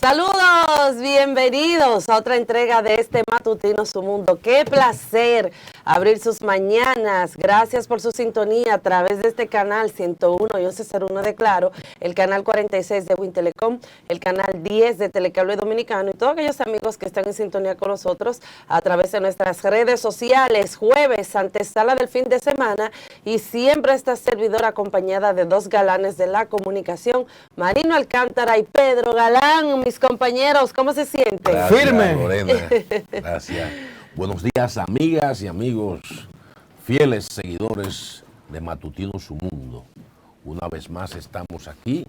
Saludos, bienvenidos a otra entrega de este matutino Su Mundo. Qué placer abrir sus mañanas. Gracias por su sintonía a través de este canal 101 y 1101 de Claro, el canal 46 de Wintelecom, el canal 10 de Telecable Dominicano y todos aquellos amigos que están en sintonía con nosotros a través de nuestras redes sociales. Jueves, antesala del fin de semana, y siempre esta servidora acompañada de dos galanes de la comunicación, Marino Alcántara y Pedro Galán. Mis compañeros, ¿cómo se sienten? Gracias, firme. Lorena. Gracias. Buenos días, amigas y amigos, fieles seguidores de Matutino Su Mundo. Una vez más estamos aquí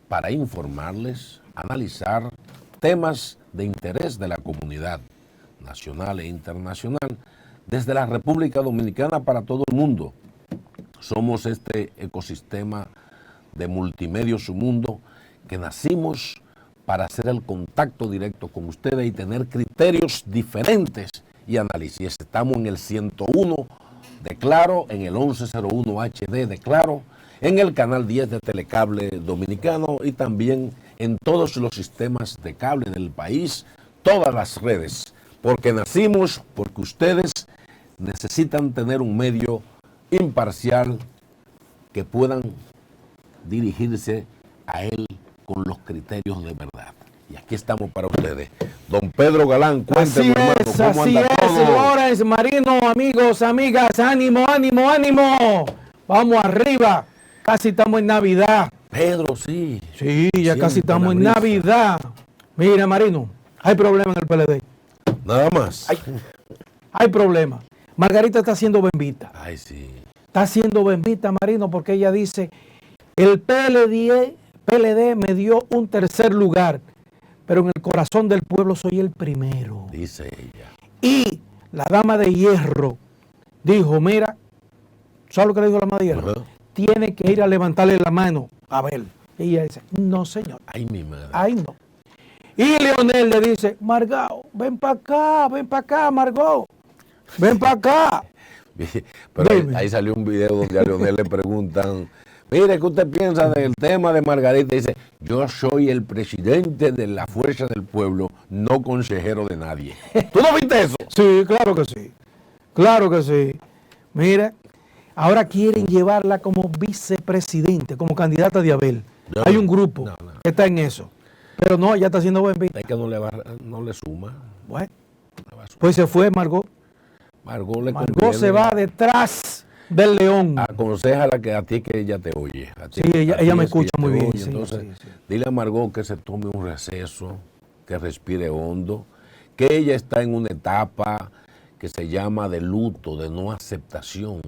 para informarles, analizar temas de interés de la comunidad nacional e internacional desde la República Dominicana para todo el mundo. Somos este ecosistema de Multimedios Su Mundo que nacimos para hacer el contacto directo con ustedes y tener criterios diferentes y análisis. Estamos en el 101 de Claro, en el 1101 HD de Claro, en el canal 10 de Telecable Dominicano y también en todos los sistemas de cable del país, todas las redes, porque nacimos, porque ustedes necesitan tener un medio imparcial que puedan dirigirse a él con los criterios de verdad. Y aquí estamos para ustedes. Don Pedro Galán, cuéntenos, hermano, ¿cómo anda todo? Lawrence, Marino, amigos, amigas, ánimo, ánimo, ánimo. Vamos arriba. Casi estamos en Navidad. Pedro, sí. Sí, ya Siempre casi estamos en la brisa. Navidad. Mira, Marino, hay problema en el PLD. Nada más. Hay problema. Margarita está haciendo bembita. Ay, sí. Está haciendo bembita, Marino, porque ella dice, el PLD me dio un tercer lugar, pero en el corazón del pueblo soy el primero. Dice ella. Y la dama de hierro dijo, mira, ¿sabes lo que le dijo la dama de hierro? Ajá. Tiene que ir a levantarle la mano a ver. Y ella dice, no señor, Ay, mi madre. ahí no. Y Leonel le dice, Margot, ven para acá, Margot, ven para acá. Pero Dime. ahí salió un video donde a Leonel le preguntan, mire, ¿qué usted piensa del tema de Margarita? Dice, yo soy el presidente de la Fuerza del Pueblo, no consejero de nadie. ¿Tú no viste eso? Sí, claro que sí. Claro que sí. Mira, ahora quieren llevarla como vicepresidente, como candidata de Abel. No, Hay un grupo no. que está en eso. Pero no, ella está haciendo buen Es que no le suma. Bueno, No le va a sumar. pues se fue Margot. Margot le Margot conviene. se va detrás del león. Aconsejala que a ti que ella te oye. A ti- Sí, ella a ti me es que escucha ella muy te bien, oye. sí, Entonces, sí. dile a Margot que se tome un receso, que respire hondo, que ella está en una etapa que se llama de luto, de no aceptación.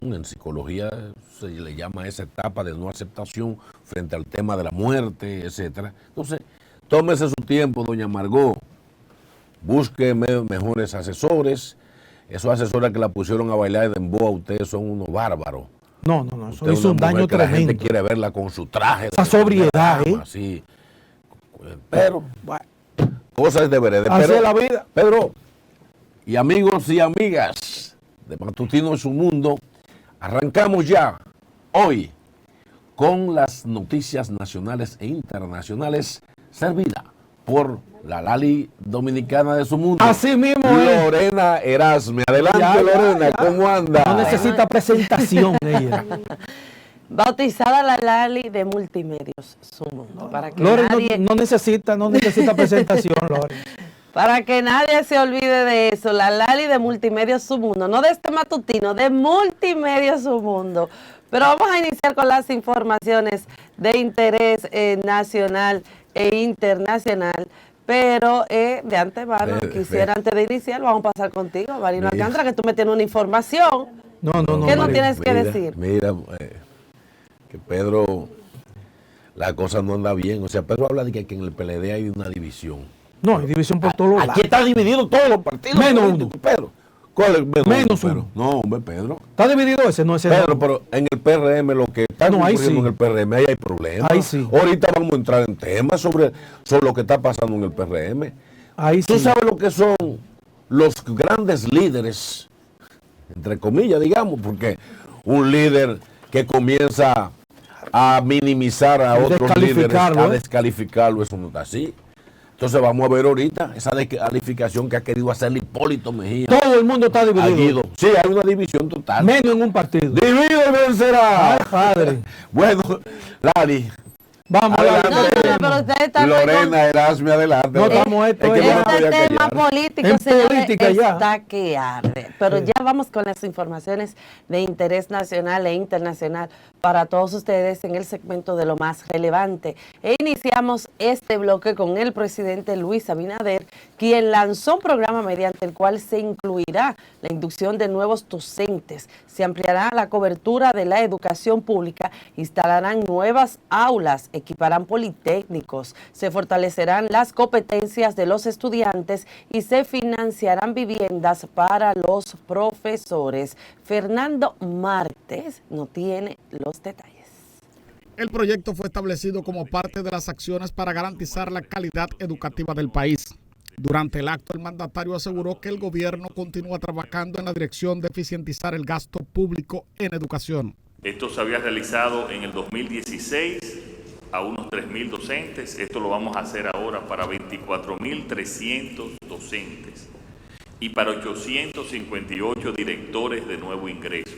En psicología se le llama esa etapa de no aceptación frente al tema de la muerte, etcétera. Entonces, tómese su tiempo, doña Margot. Busque mejores asesores. Esos asesores que la pusieron a bailar de dembow a ustedes son unos bárbaros. No, eso Usted es hizo un una mujer daño que la gente tremendo. quiere verla con su traje. Esa de sobriedad, dama, sí. Pero, Bueno, cosas de vereda. así es la vida. Pedro, y amigos y amigas de Matutino Su Mundo, arrancamos ya hoy con las noticias nacionales e internacionales servida por la Lali Dominicana de Su Mundo. Así mismo es. Lorena Erasme. Adelante, Ya, Lorena, ya. ¿cómo anda? No necesita presentación ella. Bautizada la Lali de Multimedios Su Mundo. Para que Lore nadie... no necesita presentación, Lore. Para que nadie se olvide de eso, la Lali de Multimedios Su Mundo, no de este matutino, de Multimedios Su Mundo. Pero vamos a iniciar con las informaciones de interés nacional e internacional. Pero de antemano, quisiera antes de iniciar, vamos a pasar contigo, Marino Mira. Alcántara, que tú me tienes una información. No, ¿Qué no María. tienes que decir? Mira, que Pedro, la cosa no anda bien. O sea, Pedro habla de que en el PLD hay una división. No, hay división por todos lados. Aquí está dividido todos los partidos. Menos políticos, uno. Pedro. ¿Cuál es Menos Pedro? uno. No, hombre, Pedro. ¿Está dividido ese? No, ese Pedro, no. pero en el PRM lo que está No, ahí ocurriendo sí. en el PRM, ahí hay problemas. Ahí sí. Ahorita vamos a entrar en temas sobre lo que está pasando en el PRM. Ahí Tú sí. sabes lo que son los grandes líderes, entre comillas, digamos, porque un líder que comienza a minimizar a otros líderes, Descalificarlo, a ¿eh? descalificarlo, eso no está así. Entonces vamos a ver ahorita esa descalificación que ha querido hacer Hipólito Mejía. Todo el mundo está dividido. Sí, hay una división total. Menos en un partido. Divide y vencerá. Ay, padre. Bueno, Lali. Vamos, Adelante. pero ustedes están Lorena, Erasme, adelante. No estamos esto. Es que yo no Este podía tema callar. político, En señores, política ya. está que arde. Pero ya vamos con las informaciones de interés nacional e internacional para todos ustedes en el segmento de lo más relevante. E iniciamos este bloque con el presidente Luis Abinader, quien lanzó un programa mediante el cual se incluirá la inducción de nuevos docentes, se ampliará la cobertura de la educación pública, instalarán nuevas aulas, equiparán politécnicos, se fortalecerán las competencias de los estudiantes y se financiarán viviendas para los profesores. Fernando Martes no tiene los detalles. El proyecto fue establecido como parte de las acciones para garantizar la calidad educativa del país. Durante el acto, el mandatario aseguró que el gobierno continúa trabajando en la dirección de eficientizar el gasto público en educación. Esto se había realizado en el 2016 a unos 3.000 docentes. Esto lo vamos a hacer ahora para 24.300 docentes y para 858 directores de nuevo ingreso.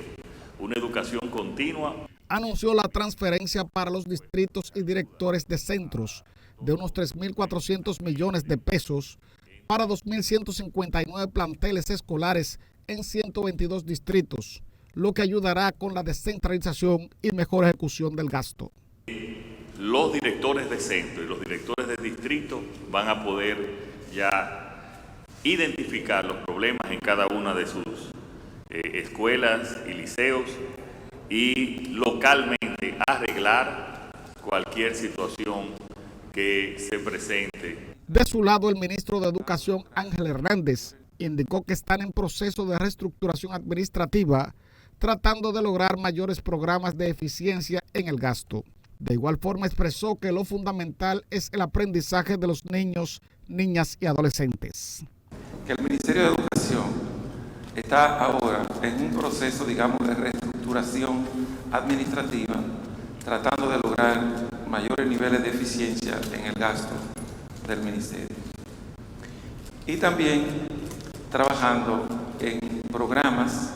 Una educación continua. Anunció la transferencia para los distritos y directores de centros de unos 3.400 millones de pesos para 2.159 planteles escolares en 122 distritos, lo que ayudará con la descentralización y mejor ejecución del gasto. Los directores de centro y los directores de distrito van a poder ya identificar los problemas en cada una de sus escuelas y liceos y localmente arreglar cualquier situación que se presente. De su lado, el ministro de Educación, Ángel Hernández, indicó que están en proceso de reestructuración administrativa, tratando de lograr mayores programas de eficiencia en el gasto. De igual forma, expresó que lo fundamental es el aprendizaje de los niños, niñas y adolescentes. Que el Ministerio de Educación está ahora en un proceso, digamos, de reestructuración administrativa, tratando de lograr mayores niveles de eficiencia en el gasto del ministerio. Y también trabajando en programas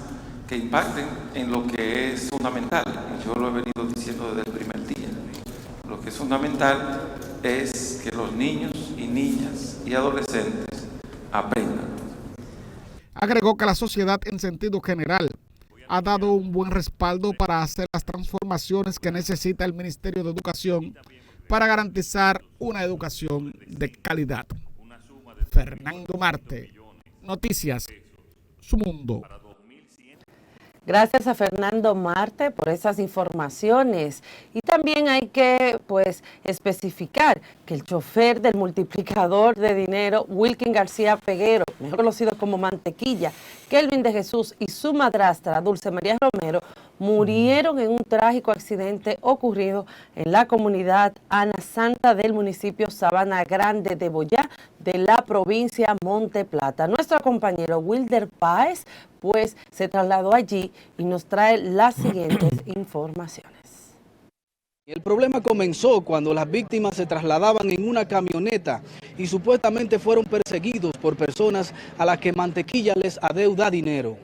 que impacten en lo que es fundamental. Yo lo he venido diciendo desde el primer día. Lo que es fundamental es que los niños y niñas y adolescentes aprendan. Agregó que la sociedad en sentido general ha dado un buen respaldo para hacer las transformaciones que necesita el Ministerio de Educación para garantizar una educación de calidad. Fernando Marte, Noticias, Su Mundo. Gracias a Fernando Marte por esas informaciones. Y también hay que especificar que el chofer del multiplicador de dinero, Wilkin García Peguero, mejor conocido como Mantequilla, Kelvin de Jesús y su madrastra, Dulce María Romero, murieron en un trágico accidente ocurrido en la comunidad Ana Santa del municipio Sabana Grande de Boyá, de la provincia Monte Plata. Nuestro compañero Wilder Páez se trasladó allí y nos trae las siguientes informaciones. El problema comenzó cuando las víctimas se trasladaban en una camioneta y supuestamente fueron perseguidos por personas a las que Mantequilla les adeuda dinero.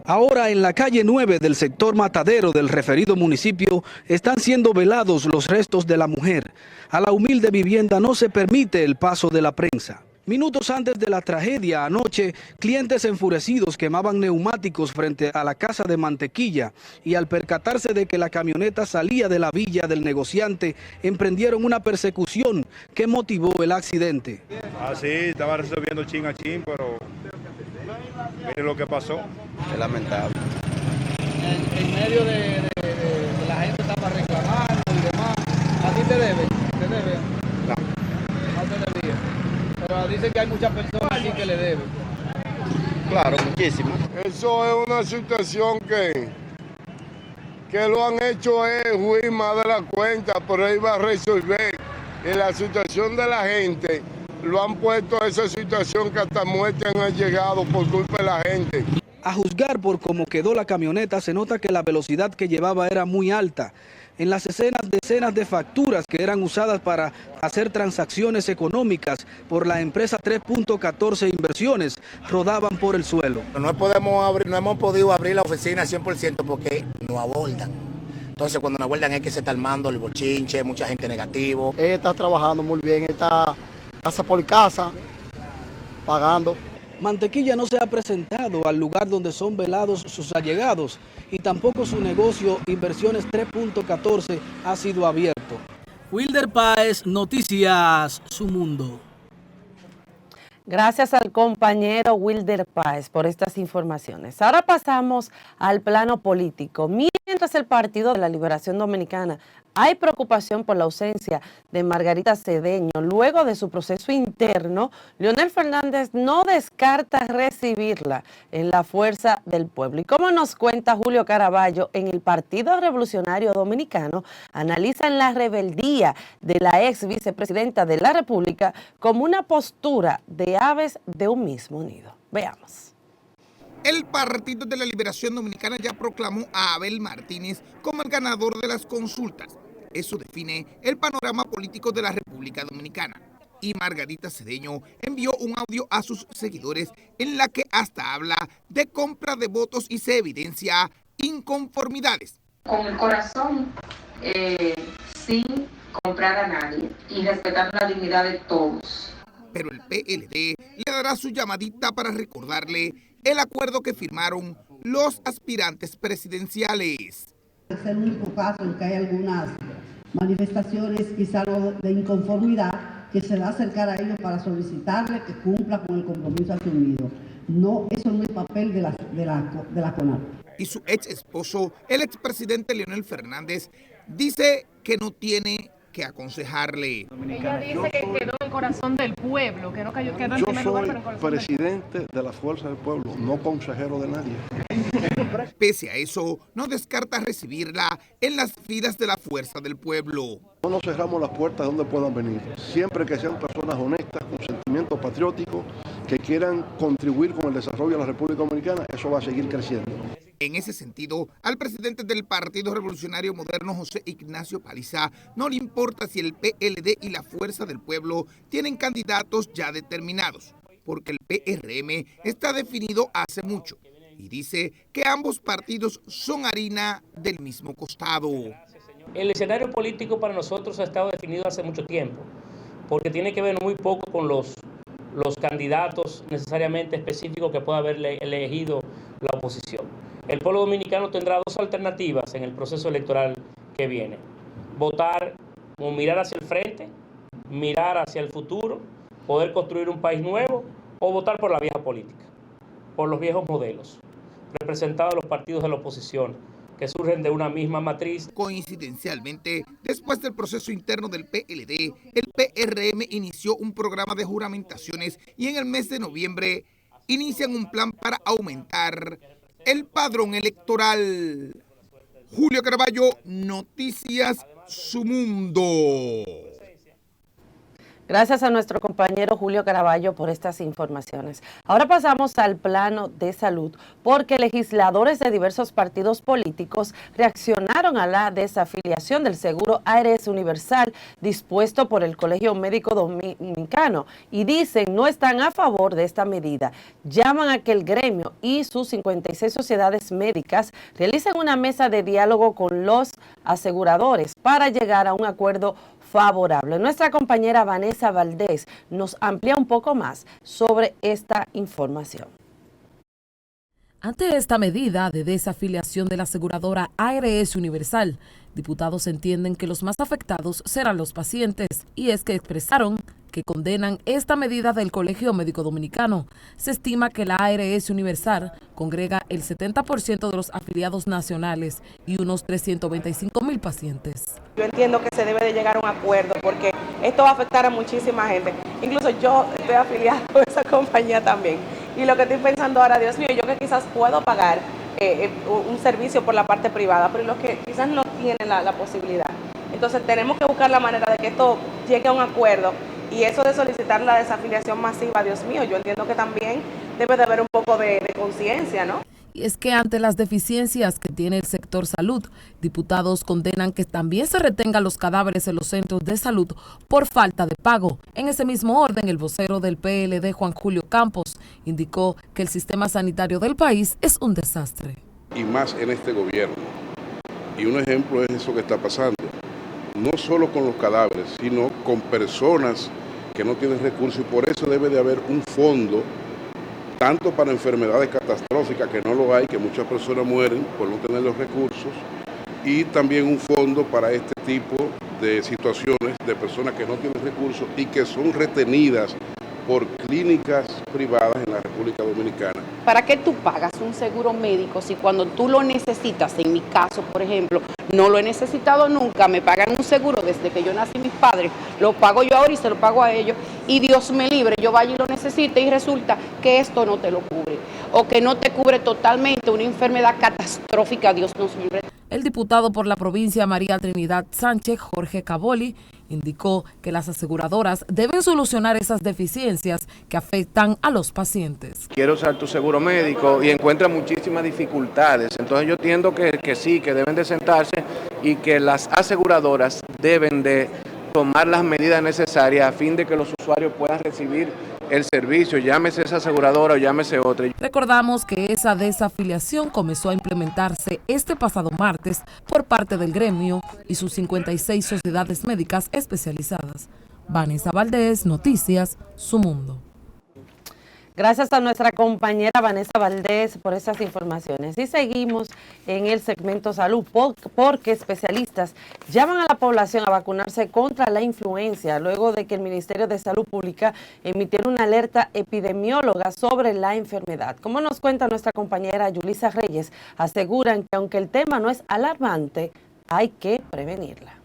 Ahora en la calle 9 del sector Matadero del referido municipio están siendo velados los restos de la mujer. A la humilde vivienda no se permite el paso de la prensa. Minutos antes de la tragedia, anoche, clientes enfurecidos quemaban neumáticos frente a la casa de Mantequilla y al percatarse de que la camioneta salía de la villa del negociante, emprendieron una persecución que motivó el accidente. Sí, estaba resolviendo chin a chin, pero mire lo que pasó. Es lamentable. En medio de la gente estaba reclamando y demás. ¿A ti te deben? ¿Te deben? No te debía. Pero dicen que hay muchas personas aquí que le deben. Claro, muchísimas. Eso es una situación que lo han hecho el juez más de la cuenta, pero él va a resolver. Y la situación de la gente, lo han puesto a esa situación que hasta muerte han llegado por culpa de la gente. A juzgar por cómo quedó la camioneta, se nota que la velocidad que llevaba era muy alta. En las escenas, decenas de facturas que eran usadas para hacer transacciones económicas por la empresa 3.14 Inversiones rodaban por el suelo. No hemos podido abrir la oficina 100% porque nos abordan. Entonces cuando nos abordan es que se está armando el bochinche, mucha gente negativo. Él está trabajando muy bien, está casa por casa, pagando. Mantequilla no se ha presentado al lugar donde son velados sus allegados y tampoco su negocio Inversiones 3.14 ha sido abierto. Wilder Páez, Noticias Su Mundo. Gracias al compañero Wilder Páez por estas informaciones. Ahora pasamos al plano político. Mientras el Partido de la Liberación Dominicana hay preocupación por la ausencia de Margarita Cedeño luego de su proceso interno, Leonel Fernández no descarta recibirla en la Fuerza del Pueblo. Y como nos cuenta Julio Caraballo, en el Partido Revolucionario Dominicano analizan la rebeldía de la ex vicepresidenta de la República como una postura de aves de un mismo nido. Veamos. El Partido de la Liberación Dominicana ya proclamó a Abel Martínez como el ganador de las consultas. Eso define el panorama político de la República Dominicana. Y Margarita Cedeño envió un audio a sus seguidores en la que hasta habla de compra de votos y se evidencia inconformidades. Con el corazón, sin comprar a nadie y respetando la dignidad de todos. Pero el PLD le dará su llamadita para recordarle el acuerdo que firmaron los aspirantes presidenciales. Es el único caso en que hay algunas manifestaciones quizá de inconformidad que se va a acercar a ellos para solicitarle que cumpla con el compromiso asumido. No, eso no es papel de la CONAP. Y su ex esposo, el expresidente Leonel Fernández, dice que no tiene que aconsejarle. Ella dice que quedó en el corazón del pueblo, que no quedó en primer lugar, pero en el corazón presidente de la Fuerza del Pueblo, no consejero de nadie. Pese a eso, no descarta recibirla en las filas de la Fuerza del Pueblo. No nos cerramos las puertas donde puedan venir, siempre que sean personas honestas, con sentimiento patriótico, que quieran contribuir con el desarrollo de la República Dominicana, eso va a seguir creciendo. En ese sentido, al presidente del Partido Revolucionario Moderno, José Ignacio Paliza, no le importa si el PLD y la Fuerza del Pueblo tienen candidatos ya determinados, porque el PRM está definido hace mucho y dice que ambos partidos son harina del mismo costado. El escenario político para nosotros ha estado definido hace mucho tiempo, porque tiene que ver muy poco con los candidatos necesariamente específicos que pueda haber elegido la oposición. El pueblo dominicano tendrá dos alternativas en el proceso electoral que viene. Votar o mirar hacia el frente, mirar hacia el futuro, poder construir un país nuevo, o votar por la vieja política, por los viejos modelos, representados los partidos de la oposición, que surgen de una misma matriz. Coincidencialmente, después del proceso interno del PLD, el PRM inició un programa de juramentaciones y en el mes de noviembre inician un plan para aumentar el padrón electoral. Julio Caraballo, Noticias Su Mundo. Gracias a nuestro compañero Julio Caraballo por estas informaciones. Ahora pasamos al plano de salud, porque legisladores de diversos partidos políticos reaccionaron a la desafiliación del seguro ARS Universal dispuesto por el Colegio Médico Dominicano y dicen no están a favor de esta medida. Llaman a que el gremio y sus 56 sociedades médicas realicen una mesa de diálogo con los aseguradores para llegar a un acuerdo favorable. Nuestra compañera Vanessa Valdés nos amplía un poco más sobre esta información. Ante esta medida de desafiliación de la aseguradora ARS Universal, diputados entienden que los más afectados serán los pacientes, y es que expresaron que condenan esta medida del Colegio Médico Dominicano. Se estima que la ARS Universal congrega el 70% de los afiliados nacionales y unos 325,000 pacientes. Yo entiendo que se debe de llegar a un acuerdo porque esto va a afectar a muchísima gente. Incluso yo estoy afiliada con esa compañía también. Y lo que estoy pensando ahora, Dios mío, yo que quizás puedo pagar un servicio por la parte privada, pero los que quizás no tienen la posibilidad. Entonces tenemos que buscar la manera de que esto llegue a un acuerdo. Y eso de solicitar la desafiliación masiva, Dios mío, yo entiendo que también debe de haber un poco de conciencia, ¿no? Y es que ante las deficiencias que tiene el sector salud, diputados condenan que también se retengan los cadáveres en los centros de salud por falta de pago. En ese mismo orden, el vocero del PLD, Juan Julio Campos, indicó que el sistema sanitario del país es un desastre. Y más en este gobierno. Y un ejemplo es eso que está pasando. No solo con los cadáveres, sino con personas que no tienen recursos, y por eso debe de haber un fondo tanto para enfermedades catastróficas, que no lo hay, que muchas personas mueren por no tener los recursos, y también un fondo para este tipo de situaciones de personas que no tienen recursos y que son retenidas por clínicas privadas en la República Dominicana. ¿Para qué tú pagas un seguro médico si cuando tú lo necesitas? En mi caso, por ejemplo, no lo he necesitado nunca, me pagan un seguro desde que yo nací, mis padres, lo pago yo ahora y se lo pago a ellos, y Dios me libre, yo vaya y lo necesite y resulta que esto no te lo cubre, o que no te cubre totalmente una enfermedad catastrófica, Dios nos libre. El diputado por la provincia María Trinidad Sánchez, Jorge Caboli, indicó que las aseguradoras deben solucionar esas deficiencias que afectan a los pacientes. Quiero usar tu seguro médico y encuentra muchísimas dificultades, entonces yo entiendo que sí, que deben de sentarse y que las aseguradoras deben de tomar las medidas necesarias a fin de que los usuarios puedan recibir el servicio, llámese esa aseguradora o llámese otra. Recordamos que esa desafiliación comenzó a implementarse este pasado martes por parte del gremio y sus 56 sociedades médicas especializadas. Vanessa Valdés, Noticias, Su Mundo. Gracias a nuestra compañera Vanessa Valdés por esas informaciones. Y seguimos en el segmento salud porque especialistas llaman a la población a vacunarse contra la influenza luego de que el Ministerio de Salud Pública emitiera una alerta epidemióloga sobre la enfermedad. Como nos cuenta nuestra compañera Yulisa Reyes, aseguran que aunque el tema no es alarmante, hay que prevenirla.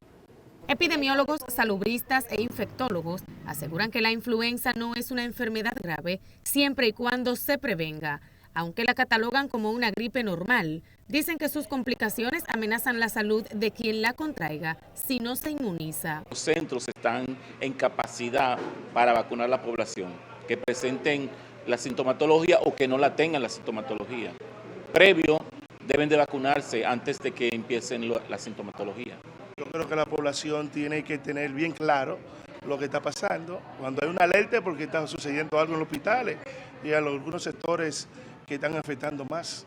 Epidemiólogos, salubristas e infectólogos aseguran que la influenza no es una enfermedad grave siempre y cuando se prevenga. Aunque la catalogan como una gripe normal, dicen que sus complicaciones amenazan la salud de quien la contraiga si no se inmuniza. Los centros están en capacidad para vacunar a la población, que presenten la sintomatología o que no la tengan la sintomatología. Previo, deben de vacunarse antes de que empiecen la sintomatología. Yo creo que la población tiene que tener bien claro lo que está pasando. Cuando hay una alerta es porque está sucediendo algo en los hospitales y a algunos sectores que están afectando más.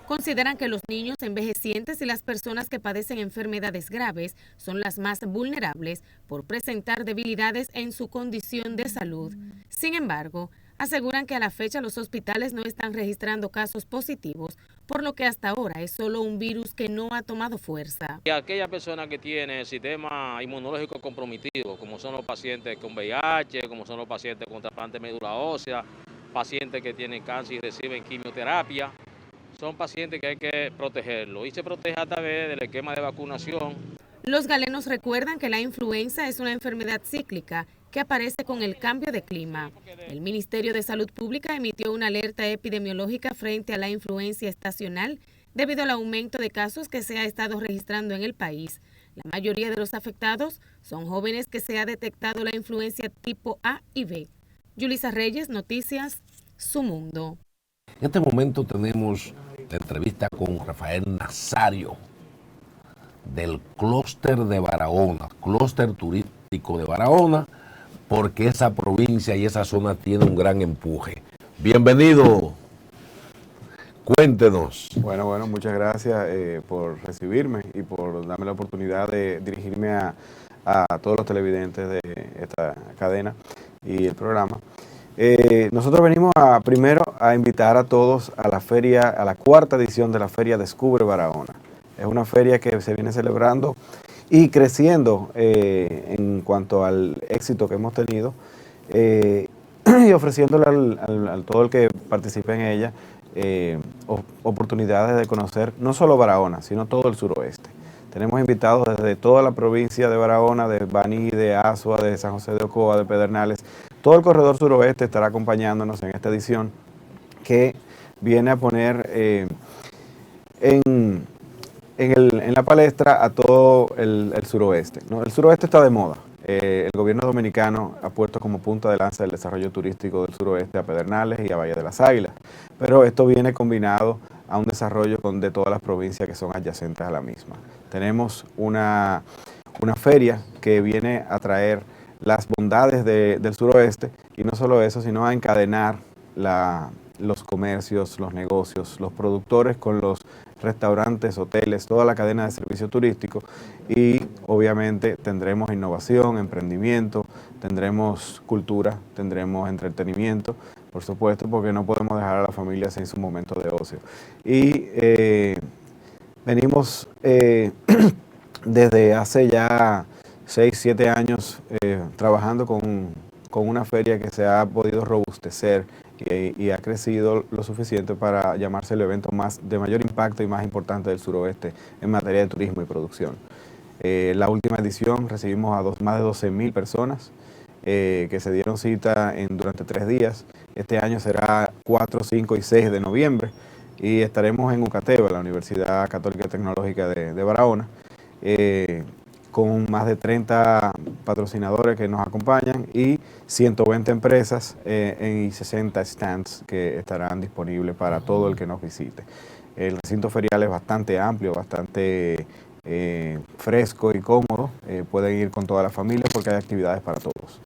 Consideran que los niños envejecientes y las personas que padecen enfermedades graves son las más vulnerables por presentar debilidades en su condición de salud. Sin embargo, aseguran que a la fecha los hospitales no están registrando casos positivos, por lo que hasta ahora es solo un virus que no ha tomado fuerza. Y aquella persona que tiene el sistema inmunológico comprometido, como son los pacientes con VIH, como son los pacientes con trasplante de médula ósea, pacientes que tienen cáncer y reciben quimioterapia, son pacientes que hay que protegerlos y se protege a través del esquema de vacunación. Los galenos recuerdan que la influenza es una enfermedad cíclica que aparece con el cambio de clima. El Ministerio de Salud Pública emitió una alerta epidemiológica frente a la influencia estacional debido al aumento de casos que se ha estado registrando en el país. La mayoría de los afectados son jóvenes que se ha detectado la influencia tipo A y B. Yulisa Reyes, Noticias, Su Mundo. En este momento tenemos la entrevista con Rafael Nazario del clúster de Barahona, clúster turístico de Barahona, porque esa provincia y esa zona tiene un gran empuje. Bienvenido, cuéntenos. Bueno, muchas gracias por recibirme y por darme la oportunidad de dirigirme a todos los televidentes de esta cadena y el programa. Nosotros venimos primero a invitar a todos a la feria, a la cuarta edición de la Feria Descubre Barahona. Es una feria que se viene celebrando y creciendo en cuanto al éxito que hemos tenido y ofreciéndole a todo el que participe en ella oportunidades de conocer no solo Barahona, sino todo el suroeste. Tenemos invitados desde toda la provincia de Barahona, de Baní, de Azua, de San José de Ocoa, de Pedernales. Todo el corredor suroeste estará acompañándonos en esta edición que viene a poner en la palestra a todo el suroeste, ¿no? El suroeste está de moda. El gobierno dominicano ha puesto como punta de lanza el desarrollo turístico del suroeste a Pedernales y a Valle de las Águilas, pero esto viene combinado a un desarrollo de todas las provincias que son adyacentes a la misma. Tenemos una feria que viene a traer las bondades del suroeste, y no solo eso, sino a encadenar los comercios, los negocios, los productores con los restaurantes, hoteles, toda la cadena de servicio turístico, y obviamente tendremos innovación, emprendimiento, tendremos cultura, tendremos entretenimiento, por supuesto, porque no podemos dejar a la familia sin su momento de ocio. Y venimos desde hace ya 6, 7 años trabajando con una feria que se ha podido robustecer y ha crecido lo suficiente para llamarse el evento de mayor impacto y más importante del suroeste en materia de turismo y producción. La última edición recibimos a más de 12.000 personas que se dieron cita durante 3 días. Este año será 4, 5 y 6 de noviembre y estaremos en Ucateba, la Universidad Católica Tecnológica de Barahona, con más de 30 patrocinadores que nos acompañan y 120 empresas y 60 stands que estarán disponibles para todo el que nos visite. El recinto ferial es bastante amplio, bastante fresco y cómodo. Pueden ir con toda la familia porque hay actividades para todos.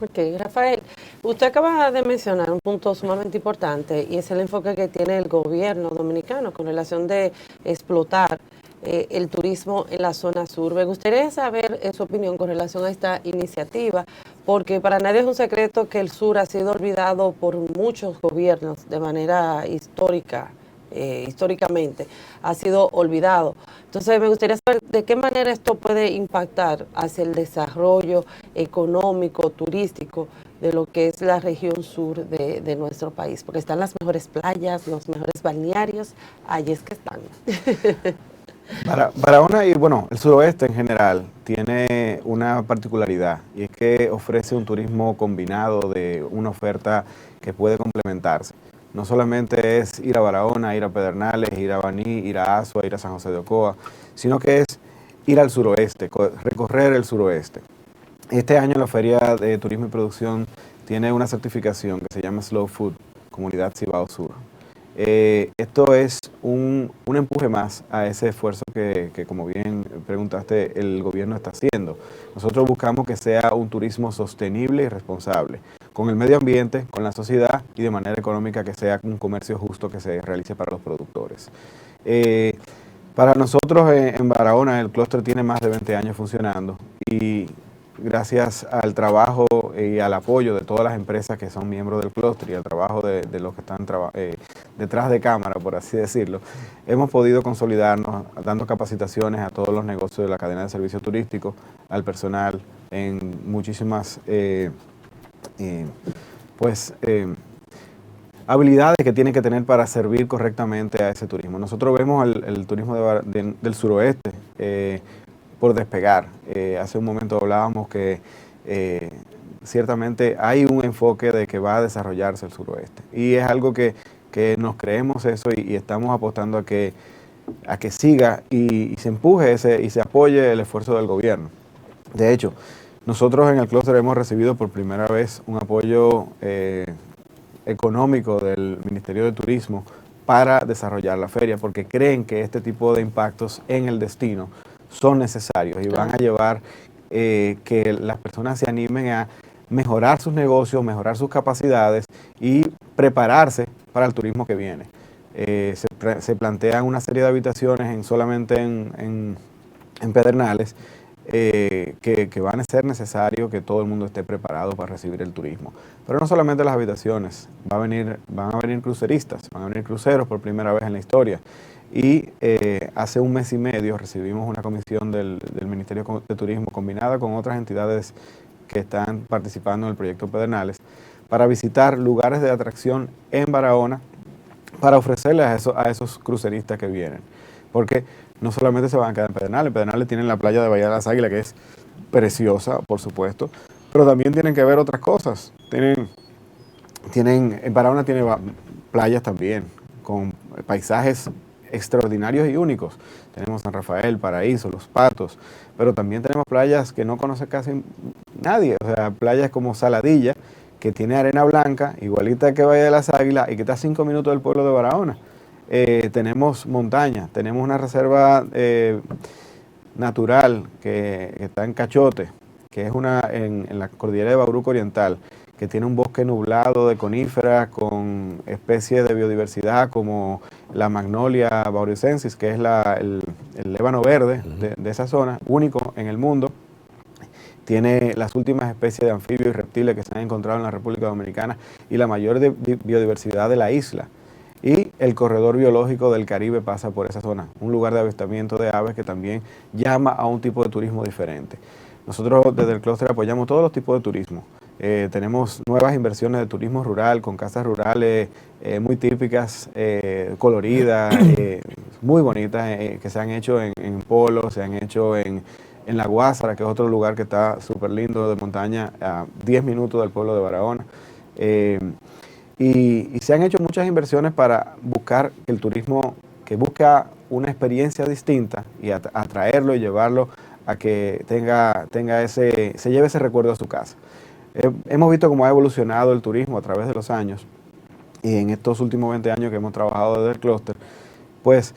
Ok, Rafael, usted acaba de mencionar un punto sumamente importante y es el enfoque que tiene el gobierno dominicano con relación de explotar el turismo en la zona sur. Me gustaría saber su opinión con relación a esta iniciativa, porque para nadie es un secreto que el sur ha sido olvidado por muchos gobiernos de manera históricamente ha sido olvidado. Entonces me gustaría saber de qué manera esto puede impactar hacia el desarrollo económico, turístico de lo que es la región sur de nuestro país, porque están las mejores playas, los mejores balnearios, allí es que están. Barahona y bueno, el suroeste en general tiene una particularidad y es que ofrece un turismo combinado de una oferta que puede complementarse. No solamente es ir a Barahona, ir a Pedernales, ir a Baní, ir a Azua, ir a San José de Ocoa, sino que es ir al suroeste, recorrer el suroeste. Este año la Feria de Turismo y Producción tiene una certificación que se llama Slow Food, Comunidad Cibao Sur. Esto es un empuje más a ese esfuerzo que, como bien preguntaste, el gobierno está haciendo. Nosotros buscamos que sea un turismo sostenible y responsable, con el medio ambiente, con la sociedad y de manera económica, que sea un comercio justo que se realice para los productores. Para nosotros en Barahona el clúster tiene más de 20 años funcionando y gracias al trabajo y al apoyo de todas las empresas que son miembros del clúster y al trabajo de los que están detrás de cámara, por así decirlo, hemos podido consolidarnos dando capacitaciones a todos los negocios de la cadena de servicios turísticos, al personal en muchísimas habilidades que tienen que tener para servir correctamente a ese turismo. Nosotros vemos el turismo del suroeste por despegar. Hace un momento hablábamos que ciertamente hay un enfoque de que va a desarrollarse el suroeste y es algo que nos creemos eso y estamos apostando a que siga y se empuje y se apoye el esfuerzo del gobierno. De hecho, nosotros en el clúster hemos recibido por primera vez un apoyo económico del Ministerio de Turismo para desarrollar la feria, porque creen que este tipo de impactos en el destino son necesarios y van a llevar que las personas se animen a mejorar sus negocios, mejorar sus capacidades y prepararse para el turismo que viene. Se plantean una serie de habitaciones solamente en Pedernales que van a ser necesarios que todo el mundo esté preparado para recibir el turismo. Pero no solamente las habitaciones, van a venir cruceristas, van a venir cruceros por primera vez en la historia. Y hace un mes y medio recibimos una comisión del Ministerio de Turismo combinada con otras entidades que están participando en el proyecto Pedernales para visitar lugares de atracción en Barahona para ofrecerles a esos cruceristas que vienen. Porque no solamente se van a quedar en Pedernales tienen la playa de Bahía de las Águilas, que es preciosa, por supuesto, pero también tienen que ver otras cosas. En Barahona tiene playas también, con paisajes extraordinarios y únicos. Tenemos San Rafael, Paraíso, Los Patos, pero también tenemos playas que no conoce casi nadie, o sea, playas como Saladilla, que tiene arena blanca, igualita que Bahía de las Águilas, y que está a 5 minutos del pueblo de Barahona. tenemos montaña, tenemos una reserva natural que está en Cachote, que es en la cordillera de Bauruco Oriental, que tiene un bosque nublado de coníferas con especies de biodiversidad como la Magnolia baurucensis, que es el ébano verde de esa zona, único en el mundo. Tiene las últimas especies de anfibios y reptiles que se han encontrado en la República Dominicana y la mayor biodiversidad de la isla. Y el corredor biológico del Caribe pasa por esa zona, un lugar de avistamiento de aves que también llama a un tipo de turismo diferente. Nosotros desde el clúster apoyamos todos los tipos de turismo. Tenemos nuevas inversiones de turismo rural con casas rurales muy típicas, coloridas, muy bonitas, que se han hecho en Polo, se han hecho en La Guásara, que es otro lugar que está súper lindo de montaña, a 10 minutos del pueblo de Barahona. Y se han hecho muchas inversiones para buscar el turismo que busca una experiencia distinta y atraerlo y llevarlo a que se lleve ese recuerdo a su casa. Hemos visto cómo ha evolucionado el turismo a través de los años y en estos últimos 20 años que hemos trabajado desde el clúster, pues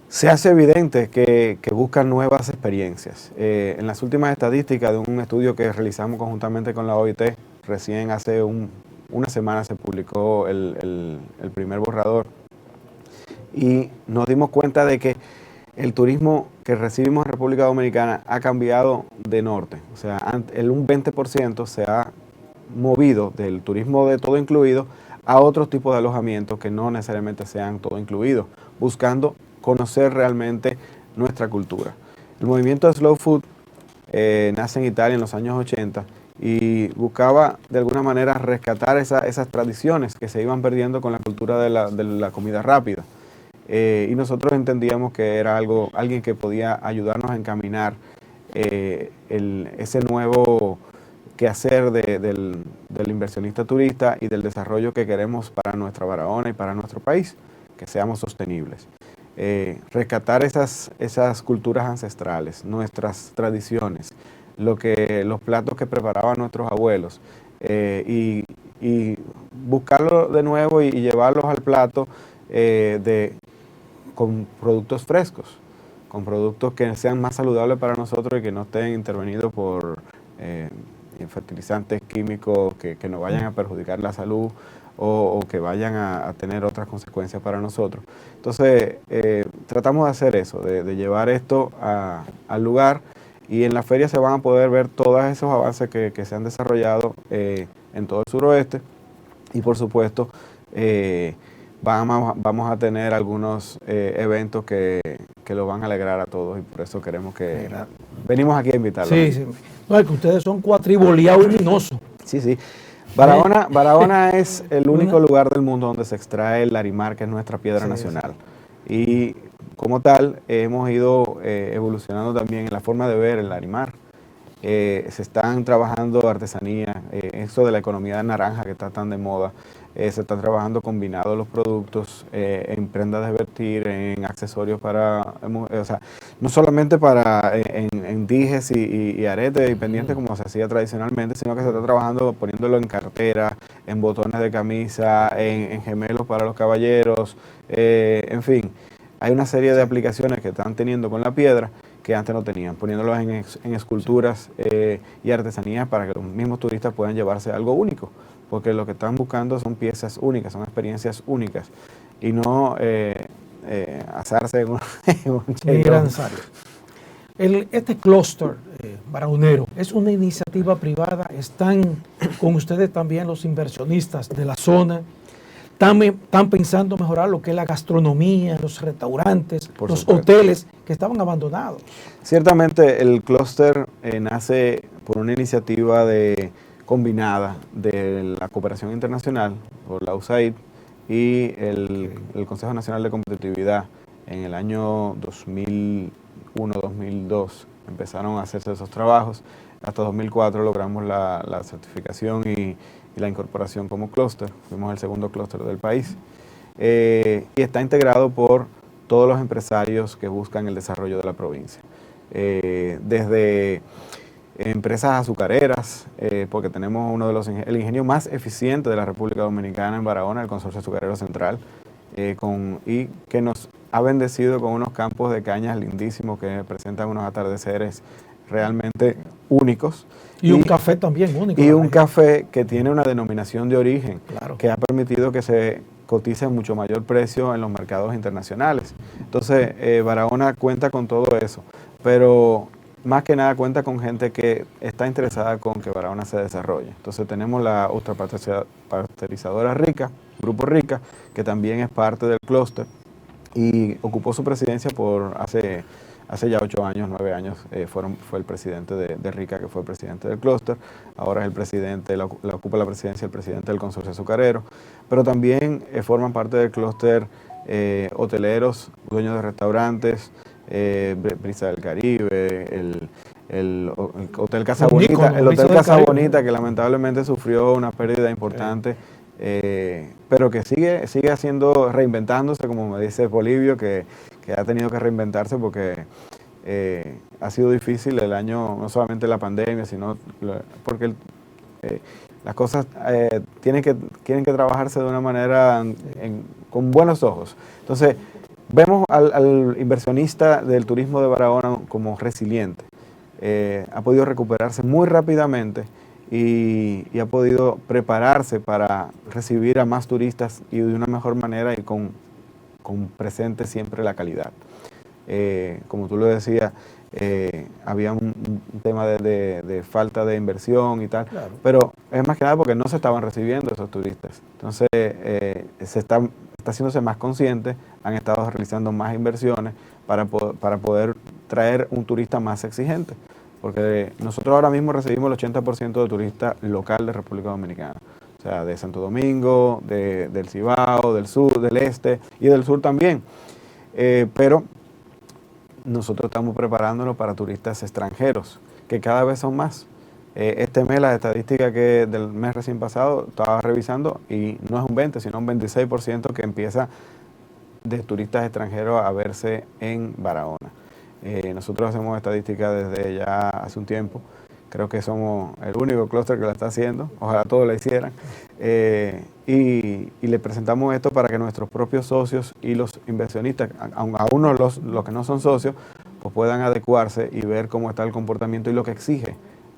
se hace evidente que buscan nuevas experiencias. En las últimas estadísticas de un estudio que realizamos conjuntamente con la OIT, recién hace una semana se publicó el primer borrador y nos dimos cuenta de que el turismo que recibimos en República Dominicana ha cambiado de norte. O sea, un 20% se ha movido del turismo de todo incluido a otros tipos de alojamientos que no necesariamente sean todo incluidos, buscando conocer realmente nuestra cultura. El movimiento de Slow Food nace en Italia en los años 80 y buscaba de alguna manera rescatar esas tradiciones que se iban perdiendo con la cultura de la comida rápida. Y nosotros entendíamos que era alguien que podía ayudarnos a encaminar ese nuevo quehacer del inversionista turista y del desarrollo que queremos para nuestra Barahona y para nuestro país, que seamos sostenibles. Rescatar esas culturas ancestrales, nuestras tradiciones, los platos que preparaban nuestros abuelos y buscarlo de nuevo y llevarlos al plato con productos frescos, con productos que sean más saludables para nosotros y que no estén intervenidos por fertilizantes químicos que nos vayan a perjudicar la salud o que vayan a tener otras consecuencias para nosotros. Entonces, tratamos de hacer eso, de llevar esto al lugar, y en la feria se van a poder ver todos esos avances que se han desarrollado en todo el suroeste, y por supuesto vamos a tener algunos eventos que lo van a alegrar a todos, y por eso queremos que venimos aquí a invitarlos. Sí. No, es que ustedes son cuatriboleados luminosos. Sí. Barahona es el único lugar del mundo donde se extrae el larimar, que es nuestra piedra nacional. Y como tal, hemos ido evolucionando también en la forma de ver el larimar. Se están trabajando artesanía, eso de la economía naranja que está tan de moda. Se están trabajando combinados los productos en prendas de vestir, en accesorios no solamente en dijes y aretes y pendientes como se hacía tradicionalmente, sino que se está trabajando poniéndolo en cartera, en botones de camisa, en gemelos para los caballeros, en fin. Hay una serie de aplicaciones que están teniendo con la piedra que antes no tenían, poniéndolos en esculturas y artesanías para que los mismos turistas puedan llevarse algo único, porque lo que están buscando son piezas únicas, son experiencias únicas, y no asarse en un cheque. Este clúster barahonero es una iniciativa privada. ¿Están con ustedes también los inversionistas de la zona? ¿Están pensando mejorar lo que es la gastronomía, los restaurantes, los hoteles que estaban abandonados? Ciertamente el clúster nace por una iniciativa combinada de la cooperación internacional por la USAID y el Consejo Nacional de Competitividad. En el año 2001-2002 empezaron a hacerse esos trabajos. Hasta 2004 logramos la certificación y la incorporación como clúster. Fuimos el segundo clúster del país. Y está integrado por todos los empresarios que buscan el desarrollo de la provincia. Desde empresas azucareras, porque tenemos el ingenio más eficiente de la República Dominicana en Barahona, el Consorcio Azucarero Central. y que nos ha bendecido con unos campos de cañas lindísimos que presentan unos atardeceres realmente únicos. Y un café también único. Y un café que tiene una denominación de origen, que ha permitido que se cotice a mucho mayor precio en los mercados internacionales. Entonces, Barahona cuenta con todo eso, pero más que nada cuenta con gente que está interesada con que Barahona se desarrolle. Entonces tenemos la ultrapasteurizadora Rica, Grupo Rica, que también es parte del clúster y ocupó su presidencia por hace ya 8 años, 9 años, fue el presidente de Rica, que fue el presidente del clúster. Ahora es el presidente, la ocupa la presidencia el presidente del consorcio azucarero, pero también forman parte del clúster hoteleros, dueños de restaurantes, Brisa del Caribe, el Hotel Casa Bonita, el Hotel Casa Bonita, que lamentablemente sufrió una pérdida importante, pero que sigue reinventándose, como me dice Polibio, que ha tenido que reinventarse porque ha sido difícil el año, no solamente la pandemia, sino porque las cosas tienen que trabajarse de una manera con buenos ojos. Entonces, vemos al inversionista del turismo de Barahona como resiliente. Ha podido recuperarse muy rápidamente y ha podido prepararse para recibir a más turistas y de una mejor manera y con presente siempre la calidad. Como tú lo decías, había un tema de falta de inversión y tal, pero es más que nada porque no se estaban recibiendo esos turistas. Entonces, está haciéndose más consciente, han estado realizando más inversiones para poder traer un turista más exigente, porque nosotros ahora mismo recibimos el 80% de turistas local de República Dominicana, o sea, de Santo Domingo, del Cibao, del sur, del este y del sur también, pero nosotros estamos preparándonos para turistas extranjeros, que cada vez son más. Este mes, la estadística que del mes recién pasado estaba revisando, y no es un 20, sino un 26% que empieza de turistas extranjeros a verse en Barahona. Nosotros hacemos estadística desde ya hace un tiempo. Creo que somos el único clúster que la está haciendo. Ojalá todos la hicieran. Y le presentamos esto para que nuestros propios socios y los inversionistas, aún los que no son socios, pues puedan adecuarse y ver cómo está el comportamiento y lo que exige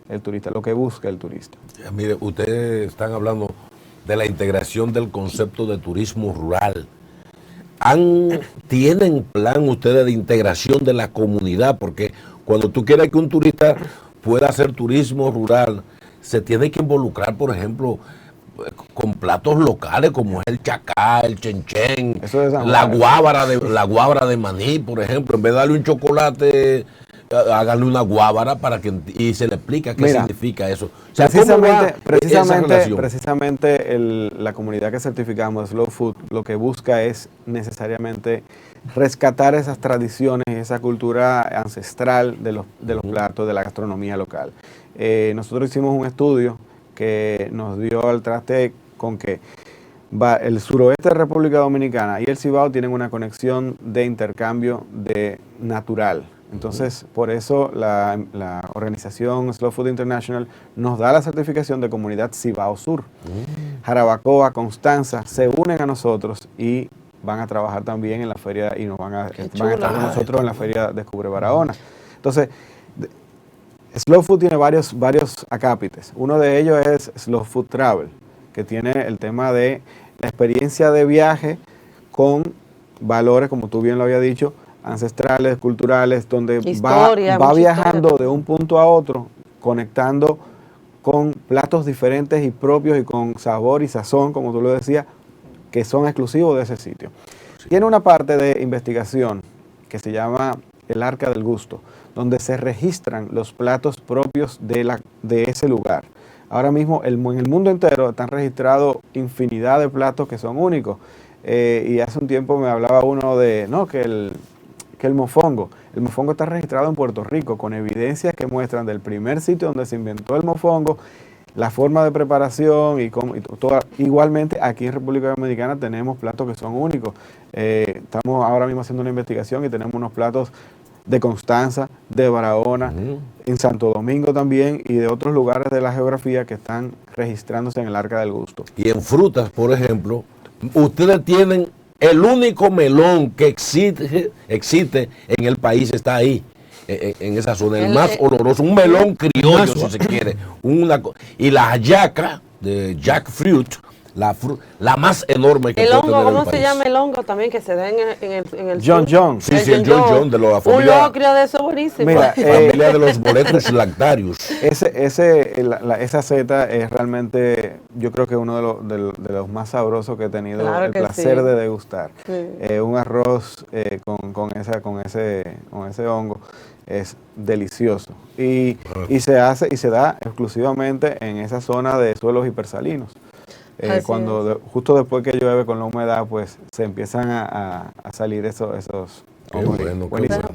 el turista, lo que busca el turista. Mire, ustedes están hablando de la integración del concepto de turismo rural. ¿Tienen plan ustedes de integración de la comunidad? Porque cuando tú quieres que un turista pueda hacer turismo rural, se tiene que involucrar, por ejemplo, con platos locales como es el chacá, el chenchen, la guábara de maní, por ejemplo. En vez de darle un chocolate, háganle una guábara y se le explica qué significa eso. O sea, precisamente la comunidad que certificamos, Slow Food, lo que busca es necesariamente rescatar esas tradiciones y esa cultura ancestral de los platos, de la gastronomía local. Nosotros hicimos un estudio que nos dio al traste con que el suroeste de República Dominicana y el Cibao tienen una conexión de intercambio natural. Entonces, por eso la organización Slow Food International nos da la certificación de Comunidad Cibao Sur. Jarabacoa, Constanza se unen a nosotros y van a trabajar también en la feria y van a estar con nosotros en la feria Descubre Barahona. Entonces, Slow Food tiene varios acápites. Uno de ellos es Slow Food Travel, que tiene el tema de la experiencia de viaje con valores, como tú bien lo habías dicho, ancestrales, culturales, donde va viajando de un punto a otro, conectando con platos diferentes y propios y con sabor y sazón, como tú lo decías, que son exclusivos de ese sitio. Tiene una parte de investigación que se llama el Arca del Gusto, donde se registran los platos propios de ese lugar. Ahora mismo en el mundo entero están registrados infinidad de platos que son únicos. Y hace un tiempo me hablaba uno de que el mofongo. El mofongo está registrado en Puerto Rico con evidencias que muestran del primer sitio donde se inventó el mofongo, la forma de preparación igualmente aquí en República Dominicana tenemos platos que son únicos. Estamos ahora mismo haciendo una investigación y tenemos unos platos de Constanza, de Barahona, en Santo Domingo también y de otros lugares de la geografía que están registrándose en el Arca del Gusto. Y en frutas, por ejemplo, ustedes tienen El único melón que existe en el país está ahí, en esa zona, el más oloroso, un melón criollo, si se quiere. Y la hallaca de jackfruit, la más enorme que el puede hongo, tener ¿cómo el se país. llama el hongo también que se da en el John sur? John. Sí, el John de la familia. Un locrio de eso buenísimo. Mira, familia de los boletus lactarius. Esa seta es realmente, yo creo que uno de los más sabrosos que he tenido el placer de degustar. Sí. Un arroz con ese hongo es delicioso y se da exclusivamente en esa zona de suelos hipersalinos. Justo después que llueve con la humedad, pues se empiezan a salir esos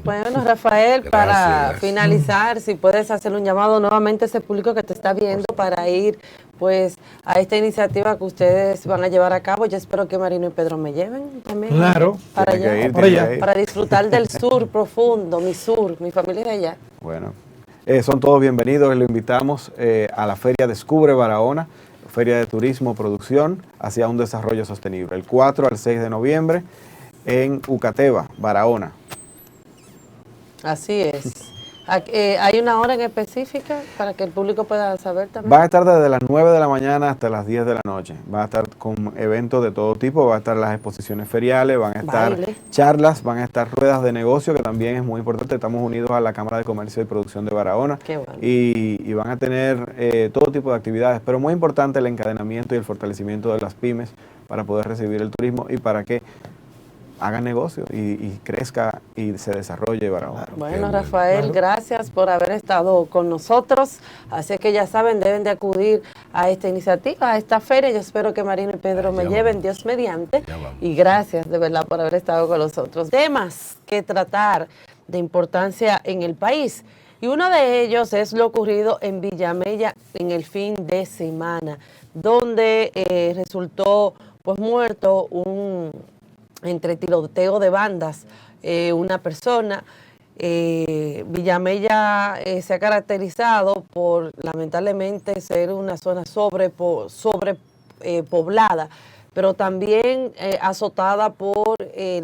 Bueno, Rafael, para finalizar, si puedes hacer un llamado nuevamente a ese público que te está viendo para ir pues a esta iniciativa que ustedes van a llevar a cabo. Yo espero que Marino y Pedro me lleven también. Claro. Para allá, para disfrutar del sur profundo, mi familia es de allá. Bueno, son todos bienvenidos y lo invitamos a la Feria Descubre Barahona, Feria de Turismo Producción hacia un desarrollo sostenible, el 4 al 6 de noviembre en Ucateva, Barahona. Así es. ¿Hay una hora en específica para que el público pueda saber también? Va a estar desde las 9 de la mañana hasta las 10 de la noche. Va a estar con eventos de todo tipo, va a estar las exposiciones feriales, van a estar charlas, van a estar ruedas de negocio, que también es muy importante. Estamos unidos a la Cámara de Comercio y Producción de Barahona. Qué bueno. Y van a tener todo tipo de actividades, pero muy importante el encadenamiento y el fortalecimiento de las pymes para poder recibir el turismo y para que hagan negocio y crezca y se desarrolle Barahona. Bueno, Rafael, gracias por haber estado con nosotros. Así que ya saben, deben de acudir a esta iniciativa, a esta feria. Yo espero que Marino y Pedro me lleven, Dios mediante. Y gracias de verdad por haber estado con nosotros. Temas que tratar de importancia en el país. Y uno de ellos es lo ocurrido en Villamella en el fin de semana, donde resultó pues muerto entre tiroteo de bandas, una persona. Villamella se ha caracterizado por lamentablemente ser una zona sobrepoblada, pero también azotada por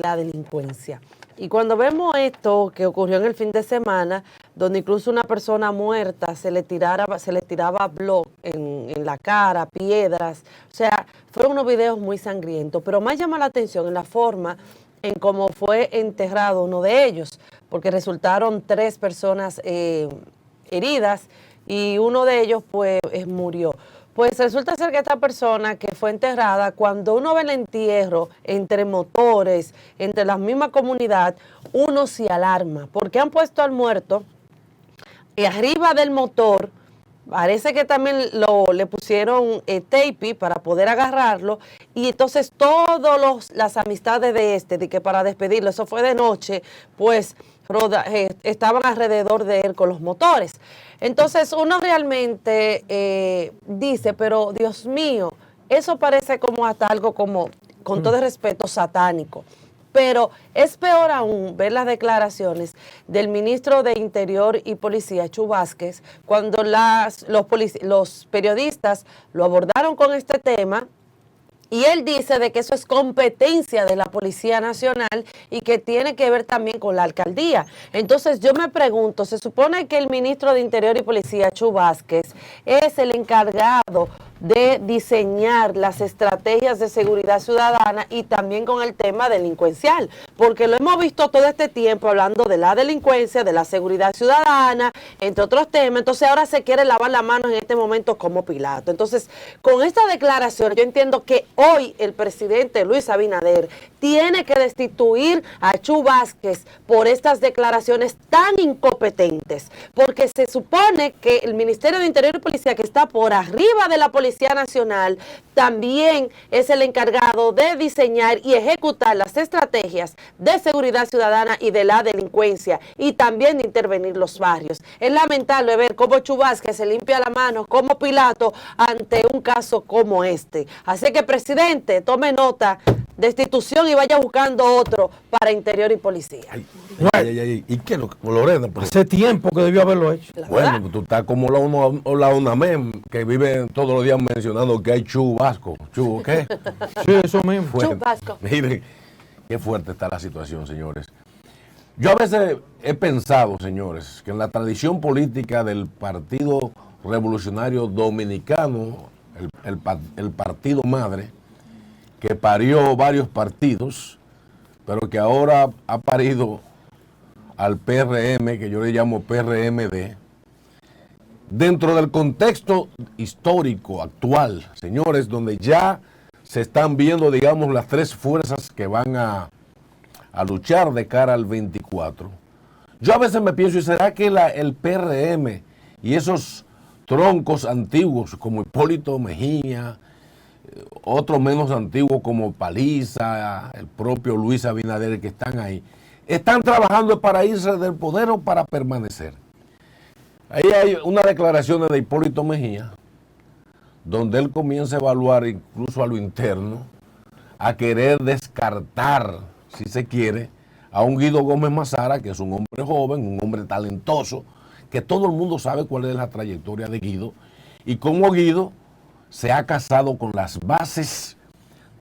la delincuencia. Y cuando vemos esto que ocurrió en el fin de semana, donde incluso una persona muerta se le tiraba blog en la cara, piedras, o sea, fueron unos videos muy sangrientos, pero más llama la atención en la forma en cómo fue enterrado uno de ellos, porque resultaron 3 personas heridas y uno de ellos pues murió. Pues resulta ser que esta persona que fue enterrada, cuando uno ve el entierro entre motores, entre la misma comunidad, uno se alarma, porque han puesto al muerto y arriba del motor, parece que también le pusieron tape para poder agarrarlo, y entonces todas las amistades de que para despedirlo, eso fue de noche, pues estaban alrededor de él con los motores. Entonces uno realmente dice, pero Dios mío, eso parece como hasta algo como, con todo el respeto, satánico. Pero es peor aún ver las declaraciones del ministro de Interior y Policía, Chu Vázquez, cuando los periodistas lo abordaron con este tema. Y él dice de que eso es competencia de la Policía Nacional y que tiene que ver también con la alcaldía. Entonces yo me pregunto, se supone que el ministro de Interior y Policía, Chu Vázquez, es el encargado de diseñar las estrategias de seguridad ciudadana y también con el tema delincuencial, porque lo hemos visto todo este tiempo hablando de la delincuencia, de la seguridad ciudadana, entre otros temas. Entonces ahora se quiere lavar la mano en este momento como Pilato. Entonces, con esta declaración yo entiendo que hoy el presidente Luis Abinader tiene que destituir a Chu Vázquez por estas declaraciones tan incompetentes, porque se supone que el Ministerio de Interior y Policía, que está por arriba de la Policía Nacional, también es el encargado de diseñar y ejecutar las estrategias de seguridad ciudadana y de la delincuencia, y también de intervenir los barrios. Es lamentable ver cómo Chu Vázquez se limpia la mano como Pilato ante un caso como este. Así que, presidente, tome nota, destitución, y vaya buscando otro para Interior y Policía. ¿Y qué Lorena? Hace tiempo que debió haberlo hecho. Bueno, tú estás como la UNAMEM, que vive todos los días mencionando que hay Chu Vasco. ¿Chu qué? Sí, eso mismo. Bueno, miren, Qué fuerte está la situación, señores. Yo a veces he pensado, señores, que en la tradición política del Partido Revolucionario Dominicano, el partido madre, que parió varios partidos, pero que ahora ha parido al PRM, que yo le llamo PRMD, dentro del contexto histórico actual, señores, donde ya se están viendo, digamos, las tres fuerzas que van a luchar de cara al 24. Yo a veces me pienso, ¿y será que el PRM y esos troncos antiguos como Hipólito Mejía, otros menos antiguos como Paliza, el propio Luis Abinader, que están ahí, están trabajando para irse del poder o para permanecer? Ahí hay unas declaraciones de Hipólito Mejía, donde él comienza a evaluar incluso a lo interno, a querer descartar, si se quiere, a un Guido Gómez Mazara, que es un hombre joven, un hombre talentoso, que todo el mundo sabe cuál es la trayectoria de Guido, y cómo Guido se ha casado con las bases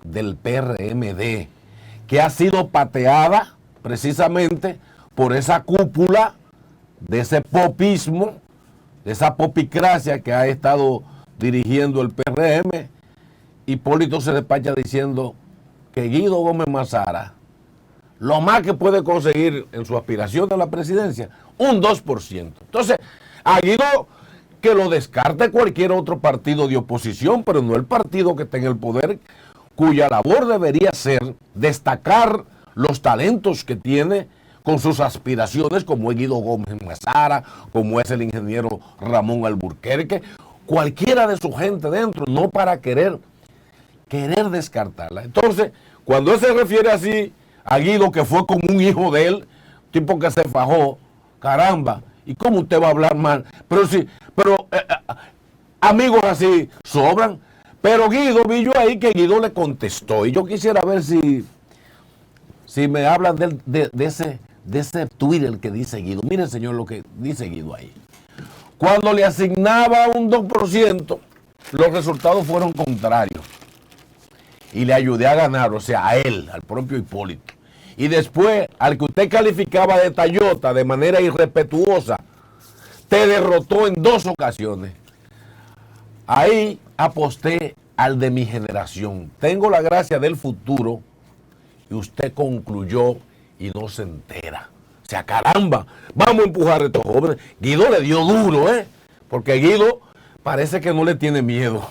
del PRMD, que ha sido pateada precisamente por esa cúpula de ese popismo, de esa popicracia que ha estado dirigiendo el PRM. Hipólito se despacha diciendo que Guido Gómez Mazara, lo más que puede conseguir en su aspiración a la presidencia, un 2%. Entonces, a Guido que lo descarte cualquier otro partido de oposición, pero no el partido que esté en el poder, cuya labor debería ser destacar los talentos que tiene con sus aspiraciones, como es Guido Gómez Mazara, como es el ingeniero Ramón Alburquerque, cualquiera de su gente dentro, no para querer descartarla. Entonces, cuando él se refiere así a Guido, que fue como un hijo de él, tipo que se fajó, caramba, ¿y cómo usted va a hablar mal? Pero amigos así sobran. Pero Guido, vi yo ahí que Guido le contestó, y yo quisiera ver si me hablan de ese Twitter que dice Guido. Miren, señor, lo que dice Guido ahí. Cuando le asignaba un 2%, los resultados fueron contrarios. Y le ayudé a ganar, o sea, a él, al propio Hipólito. Y después, al que usted calificaba de tallota de manera irrespetuosa, te derrotó en 2 ocasiones. Ahí aposté al de mi generación. Tengo la gracia del futuro. Y usted concluyó y no se entera. O sea, caramba, vamos a empujar a estos jóvenes. Guido le dio duro, porque Guido parece que no le tiene miedo.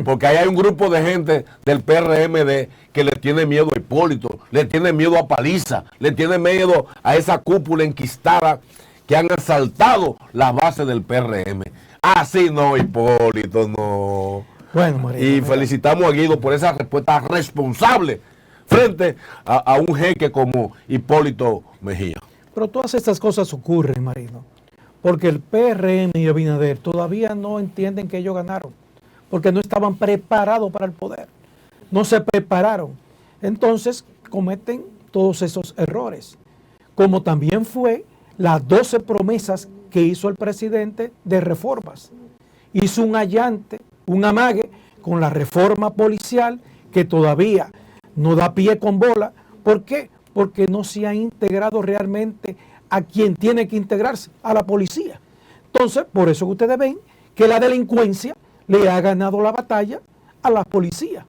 Porque ahí hay un grupo de gente del PRMD que le tiene miedo a Hipólito, le tiene miedo a Paliza, le tiene miedo a esa cúpula enquistada que han asaltado las bases del PRM. Así no, Hipólito, no. Bueno, Marino, y felicitamos a Guido por esa respuesta responsable frente a un jeque como Hipólito Mejía. Pero todas estas cosas ocurren, Marino, porque el PRM y Abinader todavía no entienden que ellos ganaron, porque no estaban preparados para el poder, no se prepararon. Entonces cometen todos esos errores, como también fue las 12 promesas que hizo el presidente de reformas. Hizo un allante, un amague con la reforma policial que todavía no da pie con bola. ¿Por qué? Porque no se ha integrado realmente a quien tiene que integrarse, a la policía. Entonces, por eso que ustedes ven que la delincuencia le ha ganado la batalla a la policía.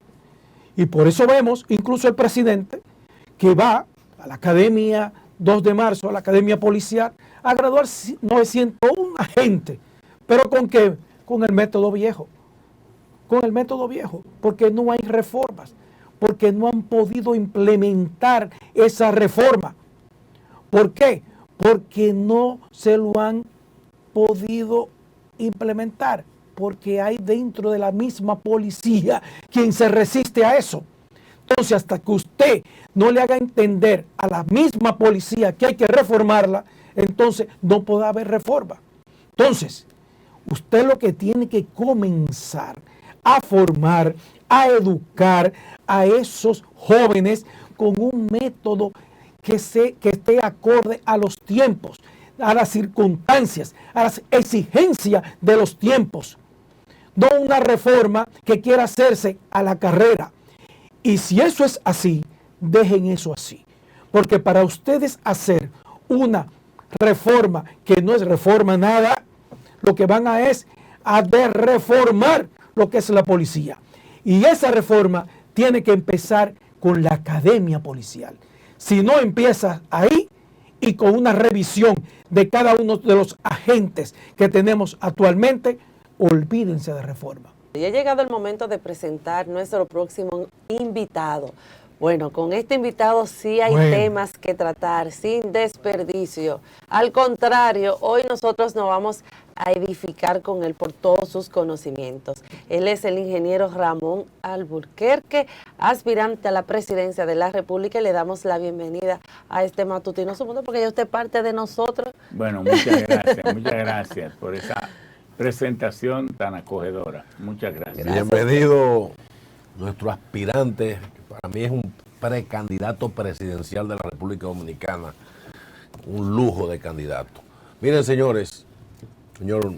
Y por eso vemos incluso el presidente que va a la Academia 2 de marzo, a la Academia Policial, a graduar 901 agentes. ¿Pero con qué? Con el método viejo. Con el método viejo, porque no hay reformas, porque no han podido implementar esa reforma. ¿Por qué? Porque no se lo han podido implementar, porque hay dentro de la misma policía quien se resiste a eso. Entonces, hasta que usted no le haga entender a la misma policía que hay que reformarla, entonces no puede haber reforma. Entonces, usted lo que tiene que comenzar a formar, a educar a esos jóvenes con un método que esté acorde a los tiempos, a las circunstancias, a las exigencias de los tiempos. No una reforma que quiera hacerse a la carrera. Y si eso es así, dejen eso así. Porque para ustedes hacer una reforma que no es reforma nada, lo que van a es a reformar lo que es la policía. Y esa reforma tiene que empezar con la academia policial. Si no empieza ahí y con una revisión de cada uno de los agentes que tenemos actualmente, olvídense de reforma. Y ha llegado el momento de presentar nuestro próximo invitado. Bueno, con este invitado sí hay temas que tratar, sin desperdicio. Al contrario, hoy nosotros nos vamos a edificar con él por todos sus conocimientos. Él es el ingeniero Ramón Alburquerque, aspirante a la presidencia de la República, y le damos la bienvenida a este Matutino Su Mundo, porque ya usted es parte de nosotros. Bueno, muchas gracias por esa presentación tan acogedora. Muchas gracias. Bienvenido nuestro aspirante, que para mí es un precandidato presidencial de la República Dominicana, un lujo de candidato. Miren, señores, señor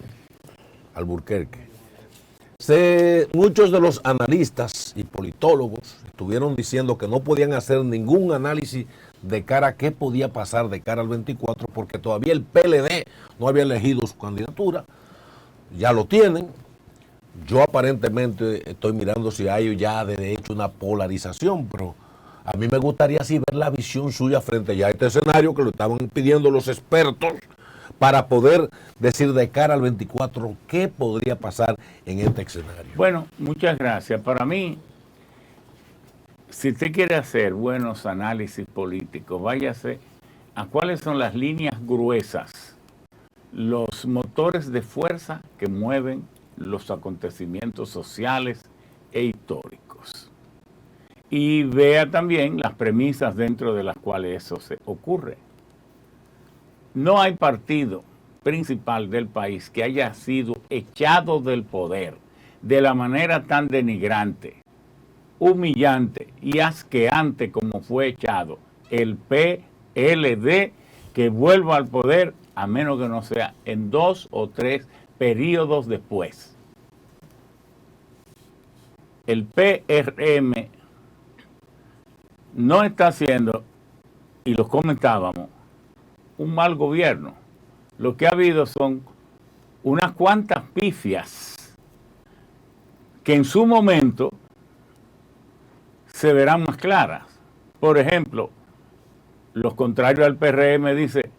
Alburquerque, muchos de los analistas y politólogos estuvieron diciendo que no podían hacer ningún análisis de cara a qué podía pasar de cara al 24, porque todavía el PLD no había elegido su candidatura. Ya lo tienen. Yo aparentemente estoy mirando si hay ya de hecho una polarización, pero a mí me gustaría así ver la visión suya frente ya a este escenario que lo estaban pidiendo los expertos para poder decir de cara al 24 qué podría pasar en este escenario. Bueno, muchas gracias. Para mí, si usted quiere hacer buenos análisis políticos, váyase a cuáles son las líneas gruesas, los motores de fuerza que mueven los acontecimientos sociales e históricos. Y vea también las premisas dentro de las cuales eso se ocurre. No hay partido principal del país que haya sido echado del poder de la manera tan denigrante, humillante y asqueante como fue echado el PLD, que vuelva al poder a menos que no sea en 2 o 3 periodos después. El PRM no está haciendo, y lo comentábamos, un mal gobierno. Lo que ha habido son unas cuantas pifias que en su momento se verán más claras. Por ejemplo, los contrarios al PRM dicen,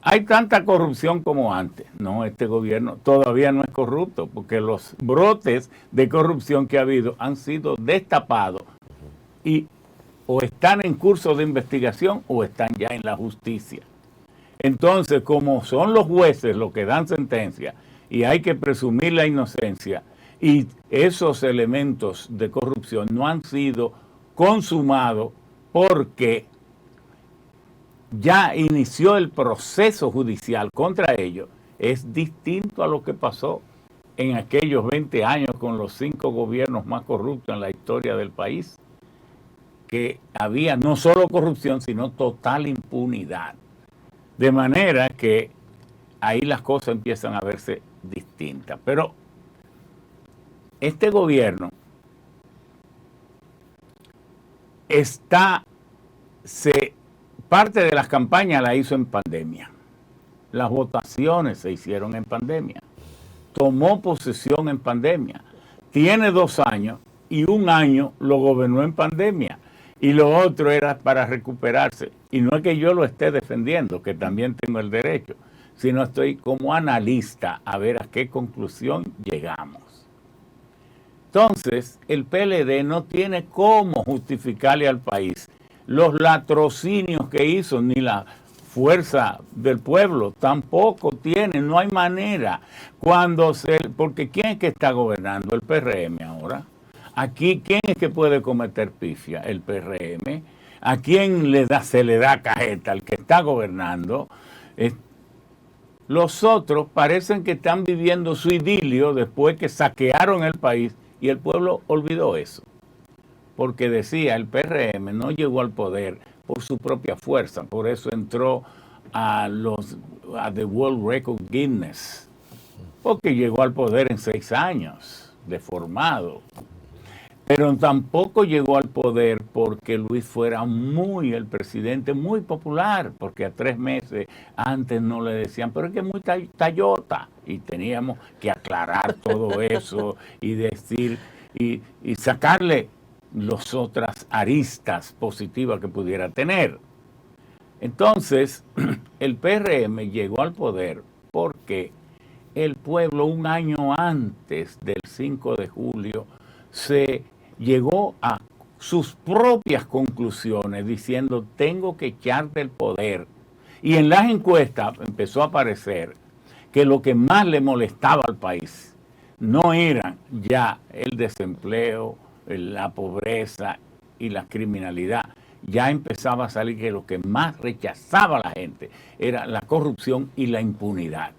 hay tanta corrupción como antes. No, este gobierno todavía no es corrupto, porque los brotes de corrupción que ha habido han sido destapados y o están en curso de investigación o están ya en la justicia. Entonces, como son los jueces los que dan sentencia y hay que presumir la inocencia, y esos elementos de corrupción no han sido consumados porque ya inició el proceso judicial contra ellos, es distinto a lo que pasó en aquellos 20 años con los 5 gobiernos más corruptos en la historia del país, que había no solo corrupción, sino total impunidad. De manera que ahí las cosas empiezan a verse distintas. Pero este gobierno parte de las campañas la hizo en pandemia. Las votaciones se hicieron en pandemia. Tomó posesión en pandemia. Tiene 2 años y 1 año lo gobernó en pandemia. Y lo otro era para recuperarse. Y no es que yo lo esté defendiendo, que también tengo el derecho, sino estoy como analista a ver a qué conclusión llegamos. Entonces, el PLD no tiene cómo justificarle al país los latrocinios que hizo, ni la fuerza del pueblo tampoco tiene, no hay manera. Porque ¿quién es que está gobernando? El PRM ahora. Aquí, ¿quién es que puede cometer pifia? El PRM. ¿A quién se le da cajeta? El que está gobernando. Los otros parecen que están viviendo su idilio después que saquearon el país y el pueblo olvidó eso. Porque decía, el PRM no llegó al poder por su propia fuerza, por eso entró a The World Record Guinness, porque llegó al poder en 6 años, deformado. pero tampoco llegó al poder porque Luis fuera el presidente muy popular, porque a 3 meses antes no le decían, pero es que es muy tallota, y teníamos que aclarar todo eso y decir, y sacarle las otras aristas positivas que pudiera tener. Entonces, el PRM llegó al poder porque el pueblo, un año antes del 5 de julio, se llegó a sus propias conclusiones diciendo, tengo que echar del poder. Y en las encuestas empezó a aparecer que lo que más le molestaba al país no era ya el desempleo, la pobreza y la criminalidad. Ya empezaba a salir que lo que más rechazaba a la gente era la corrupción y la impunidad.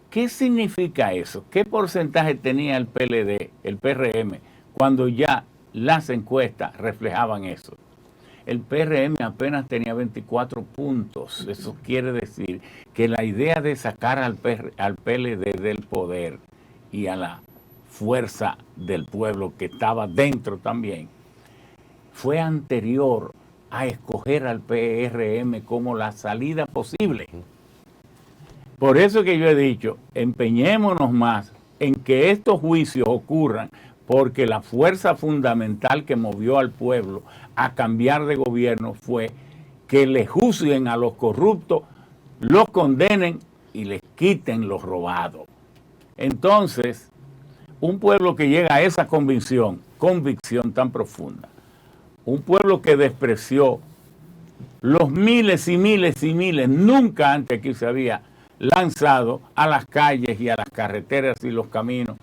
¿Qué significa eso? ¿Qué porcentaje tenía el PLD, el PRM, cuando ya las encuestas reflejaban eso? El PRM apenas tenía 24 puntos. Eso quiere decir que la idea de sacar al PLD del poder y a la fuerza del pueblo que estaba dentro también, fue anterior a escoger al PRM como la salida posible. Por eso que yo he dicho, empeñémonos más en que estos juicios ocurran, porque la fuerza fundamental que movió al pueblo a cambiar de gobierno fue que le juzguen a los corruptos, los condenen y les quiten los robados. Entonces, un pueblo que llega a esa convicción tan profunda, un pueblo que despreció los miles y miles y miles, nunca antes aquí se había lanzado a las calles y a las carreteras y los caminos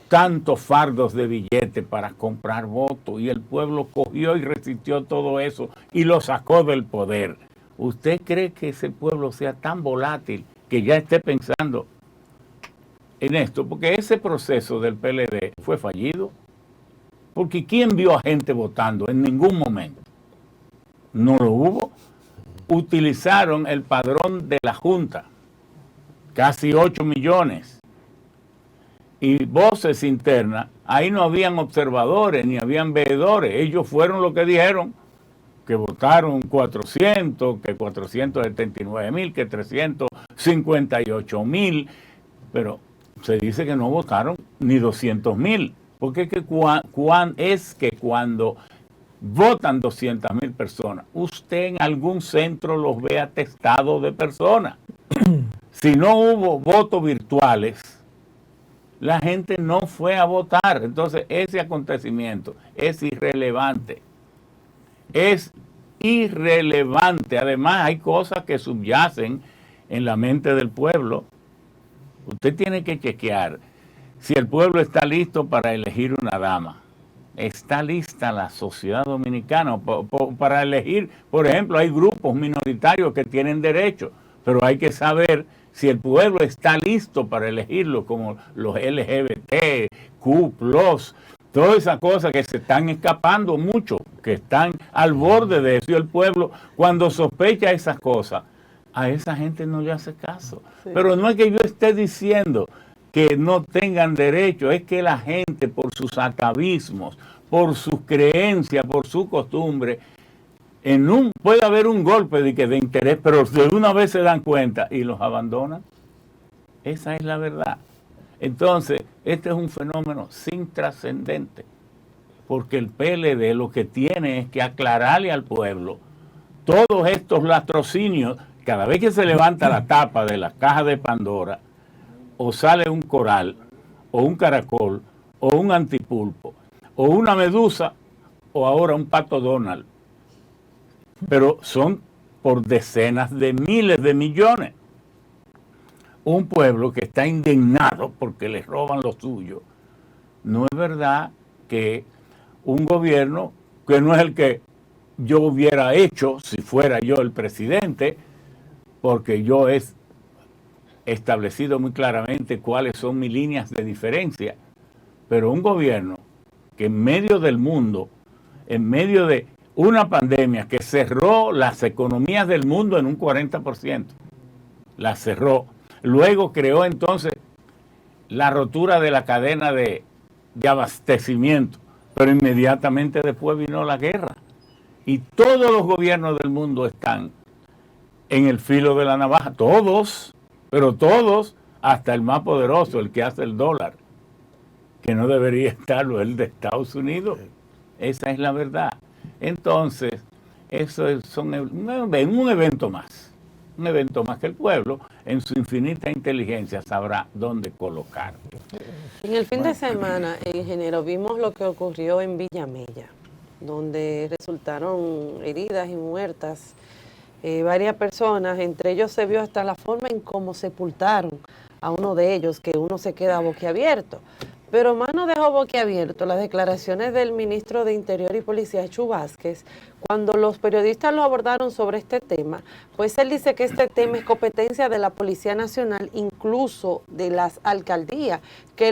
tantos fardos de billetes para comprar votos, y el pueblo cogió y resistió todo eso y lo sacó del poder. ¿Usted cree que ese pueblo sea tan volátil que ya esté pensando en esto? Porque ese proceso del PLD fue fallido. Porque ¿quién vio a gente votando? En ningún momento. No lo hubo. Utilizaron el padrón de la Junta, casi 8 millones. Y voces internas, ahí no habían observadores ni habían veedores. Ellos fueron los que dijeron que votaron 400, que 479,000, que 358,000, pero se dice que no votaron ni 200,000. Porque es que cuando votan 200,000 personas, usted en algún centro los ve atestados de personas. Si no hubo votos virtuales, la gente no fue a votar. Entonces, ese acontecimiento es irrelevante. Es irrelevante. Además, hay cosas que subyacen en la mente del pueblo. Usted tiene que chequear si el pueblo está listo para elegir una dama. Está lista la sociedad dominicana para elegir. Por ejemplo, hay grupos minoritarios que tienen derecho, pero hay que saber si el pueblo está listo para elegirlo, como los LGBT, Q+, todas esas cosas que se están escapando mucho, que están al borde de eso. Y el pueblo, cuando sospecha esas cosas, a esa gente no le hace caso. Sí. Pero no es que yo esté diciendo que no tengan derecho, es que la gente, por sus atavismos, por sus creencias, por su costumbre, puede haber un golpe de interés, pero de una vez se dan cuenta y los abandonan. Esa es la verdad. Entonces, este es un fenómeno sin trascendente, porque el PLD lo que tiene es que aclararle al pueblo todos estos latrocinios. Cada vez que se levanta la tapa de la caja de Pandora, o sale un coral, o un caracol, o un antipulpo, o una medusa, o ahora un pato Donald. Pero son por decenas de miles de millones. Un pueblo que está indignado porque les roban lo suyo. No es verdad que un gobierno, que no es el que yo hubiera hecho si fuera yo el presidente, porque yo he establecido muy claramente cuáles son mis líneas de diferencia, pero un gobierno que en medio del mundo, en medio de una pandemia que cerró las economías del mundo en un 40%, la cerró, luego creó entonces la rotura de la cadena de abastecimiento, pero inmediatamente después vino la guerra. Y todos los gobiernos del mundo están en el filo de la navaja, todos, pero todos, hasta el más poderoso, el que hace el dólar, que no debería estarlo, el de Estados Unidos. Esa es la verdad. Entonces, eso es un evento más que el pueblo, en su infinita inteligencia, sabrá dónde colocar. En el fin de semana, ingeniero, vimos lo que ocurrió en Villamella, donde resultaron heridas y muertas varias personas. Entre ellos se vio hasta la forma en cómo sepultaron a uno de ellos, que uno se queda boquiabierto. Pero más nos dejó boquiabierto las declaraciones del ministro de Interior y Policía, Chu Vázquez, cuando los periodistas lo abordaron sobre este tema. Pues él dice que este tema es competencia de la Policía Nacional, incluso de las alcaldías, que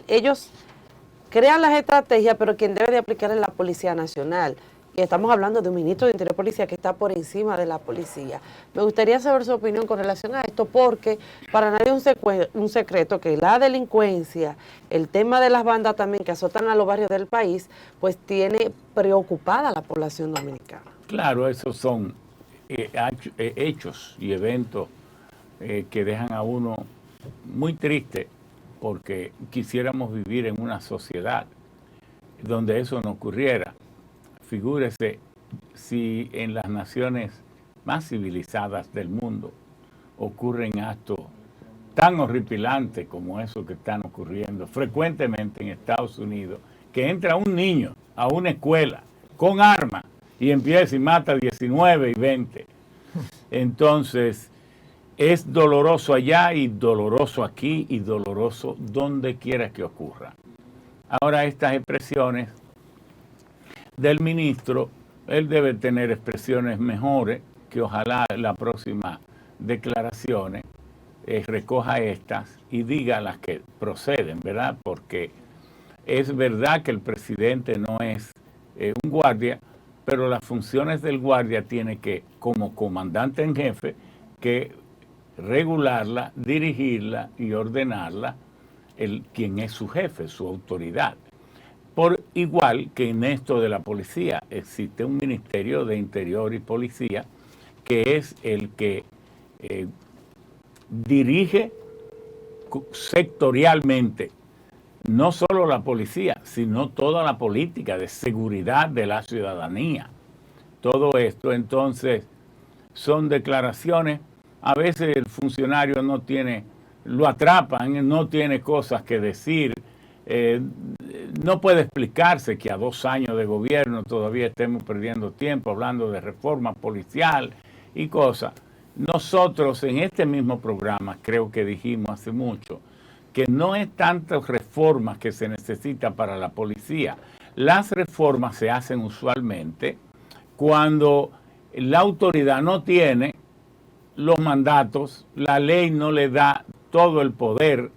ellos crean las estrategias, pero quien debe de aplicar es la Policía Nacional. Y estamos hablando de un ministro de Interior y Policía que está por encima de la policía. Me gustaría saber su opinión con relación a esto, porque para nadie es un secreto que la delincuencia, el tema de las bandas también que azotan a los barrios del país, pues tiene preocupada a la población dominicana. Claro, esos son hechos y eventos que dejan a uno muy triste, porque quisiéramos vivir en una sociedad donde eso no ocurriera. Figúrese si en las naciones más civilizadas del mundo ocurren actos tan horripilantes como esos que están ocurriendo frecuentemente en Estados Unidos, que entra un niño a una escuela con armas y empieza y mata 19 y 20. Entonces, es doloroso allá y doloroso aquí y doloroso donde quiera que ocurra. Ahora, estas expresiones del ministro, él debe tener expresiones mejores, que ojalá las próximas declaraciones recoja estas y diga las que proceden, ¿verdad? Porque es verdad que el presidente no es un guardia, pero las funciones del guardia tiene que, como comandante en jefe, que regularla, dirigirla y ordenarla quien es su jefe, su autoridad. Por igual que en esto de la policía, existe un Ministerio de Interior y Policía que es el que dirige sectorialmente no solo la policía, sino toda la política de seguridad de la ciudadanía. Todo esto, entonces, son declaraciones. A veces el funcionario lo atrapan, no tiene cosas que decir. No puede explicarse que a 2 años de gobierno todavía estemos perdiendo tiempo hablando de reforma policial y cosas. Nosotros en este mismo programa creo que dijimos hace mucho que no es tantas reformas que se necesita para la policía. Las reformas se hacen usualmente cuando la autoridad no tiene los mandatos, la ley no le da todo el poder,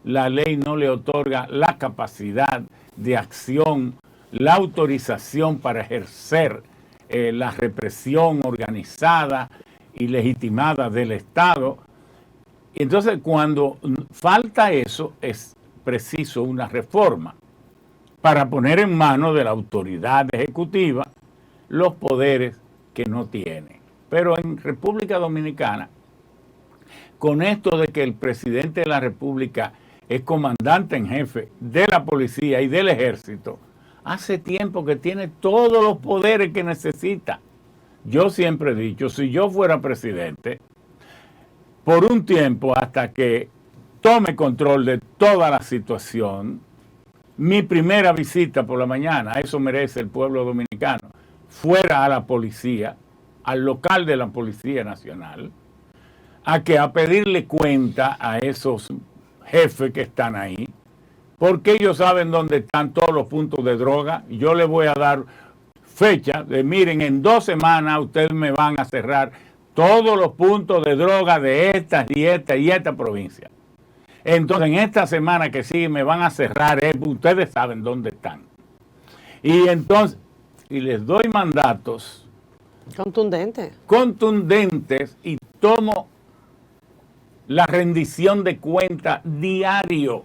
la ley no le otorga la capacidad de acción, la autorización para ejercer la represión organizada y legitimada del Estado. Entonces, cuando falta eso, es preciso una reforma para poner en manos de la autoridad ejecutiva los poderes que no tiene. Pero en República Dominicana, con esto de que el presidente de la República es comandante en jefe de la policía y del ejército, hace tiempo que tiene todos los poderes que necesita. Yo siempre he dicho, si yo fuera presidente, por un tiempo hasta que tome control de toda la situación, mi primera visita por la mañana, eso merece el pueblo dominicano, fuera a la policía, al local de la Policía Nacional, a pedirle cuenta a esos jefes que están ahí, porque ellos saben dónde están todos los puntos de droga. Yo les voy a dar fecha de, miren, en 2 semanas ustedes me van a cerrar todos los puntos de droga de esta y esta provincia. Entonces, en esta semana que sigue me van a cerrar, ustedes saben dónde están. Y entonces, y les doy mandatos contundentes y tomo la rendición de cuenta diario,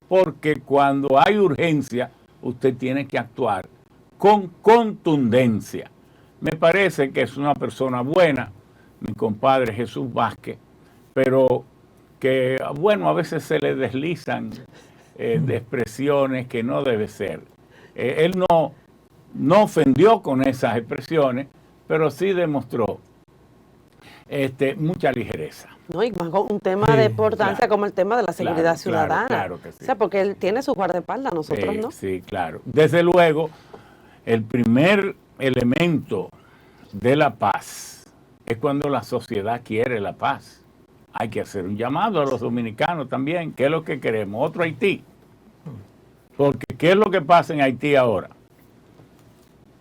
porque cuando hay urgencia, usted tiene que actuar con contundencia. Me parece que es una persona buena, mi compadre Jesús Vázquez, pero que, bueno, a veces se le deslizan de expresiones que no debe ser. Él no ofendió con esas expresiones, pero sí demostró mucha ligereza. No, y más con un tema de importancia como el tema de la seguridad ciudadana. Claro que sí. O sea, porque él tiene su guardaespaldas, nosotros no. Sí, claro. Desde luego, el primer elemento de la paz es cuando la sociedad quiere la paz. Hay que hacer un llamado a los dominicanos también. ¿Qué es lo que queremos? Otro Haití. Porque ¿qué es lo que pasa en Haití ahora?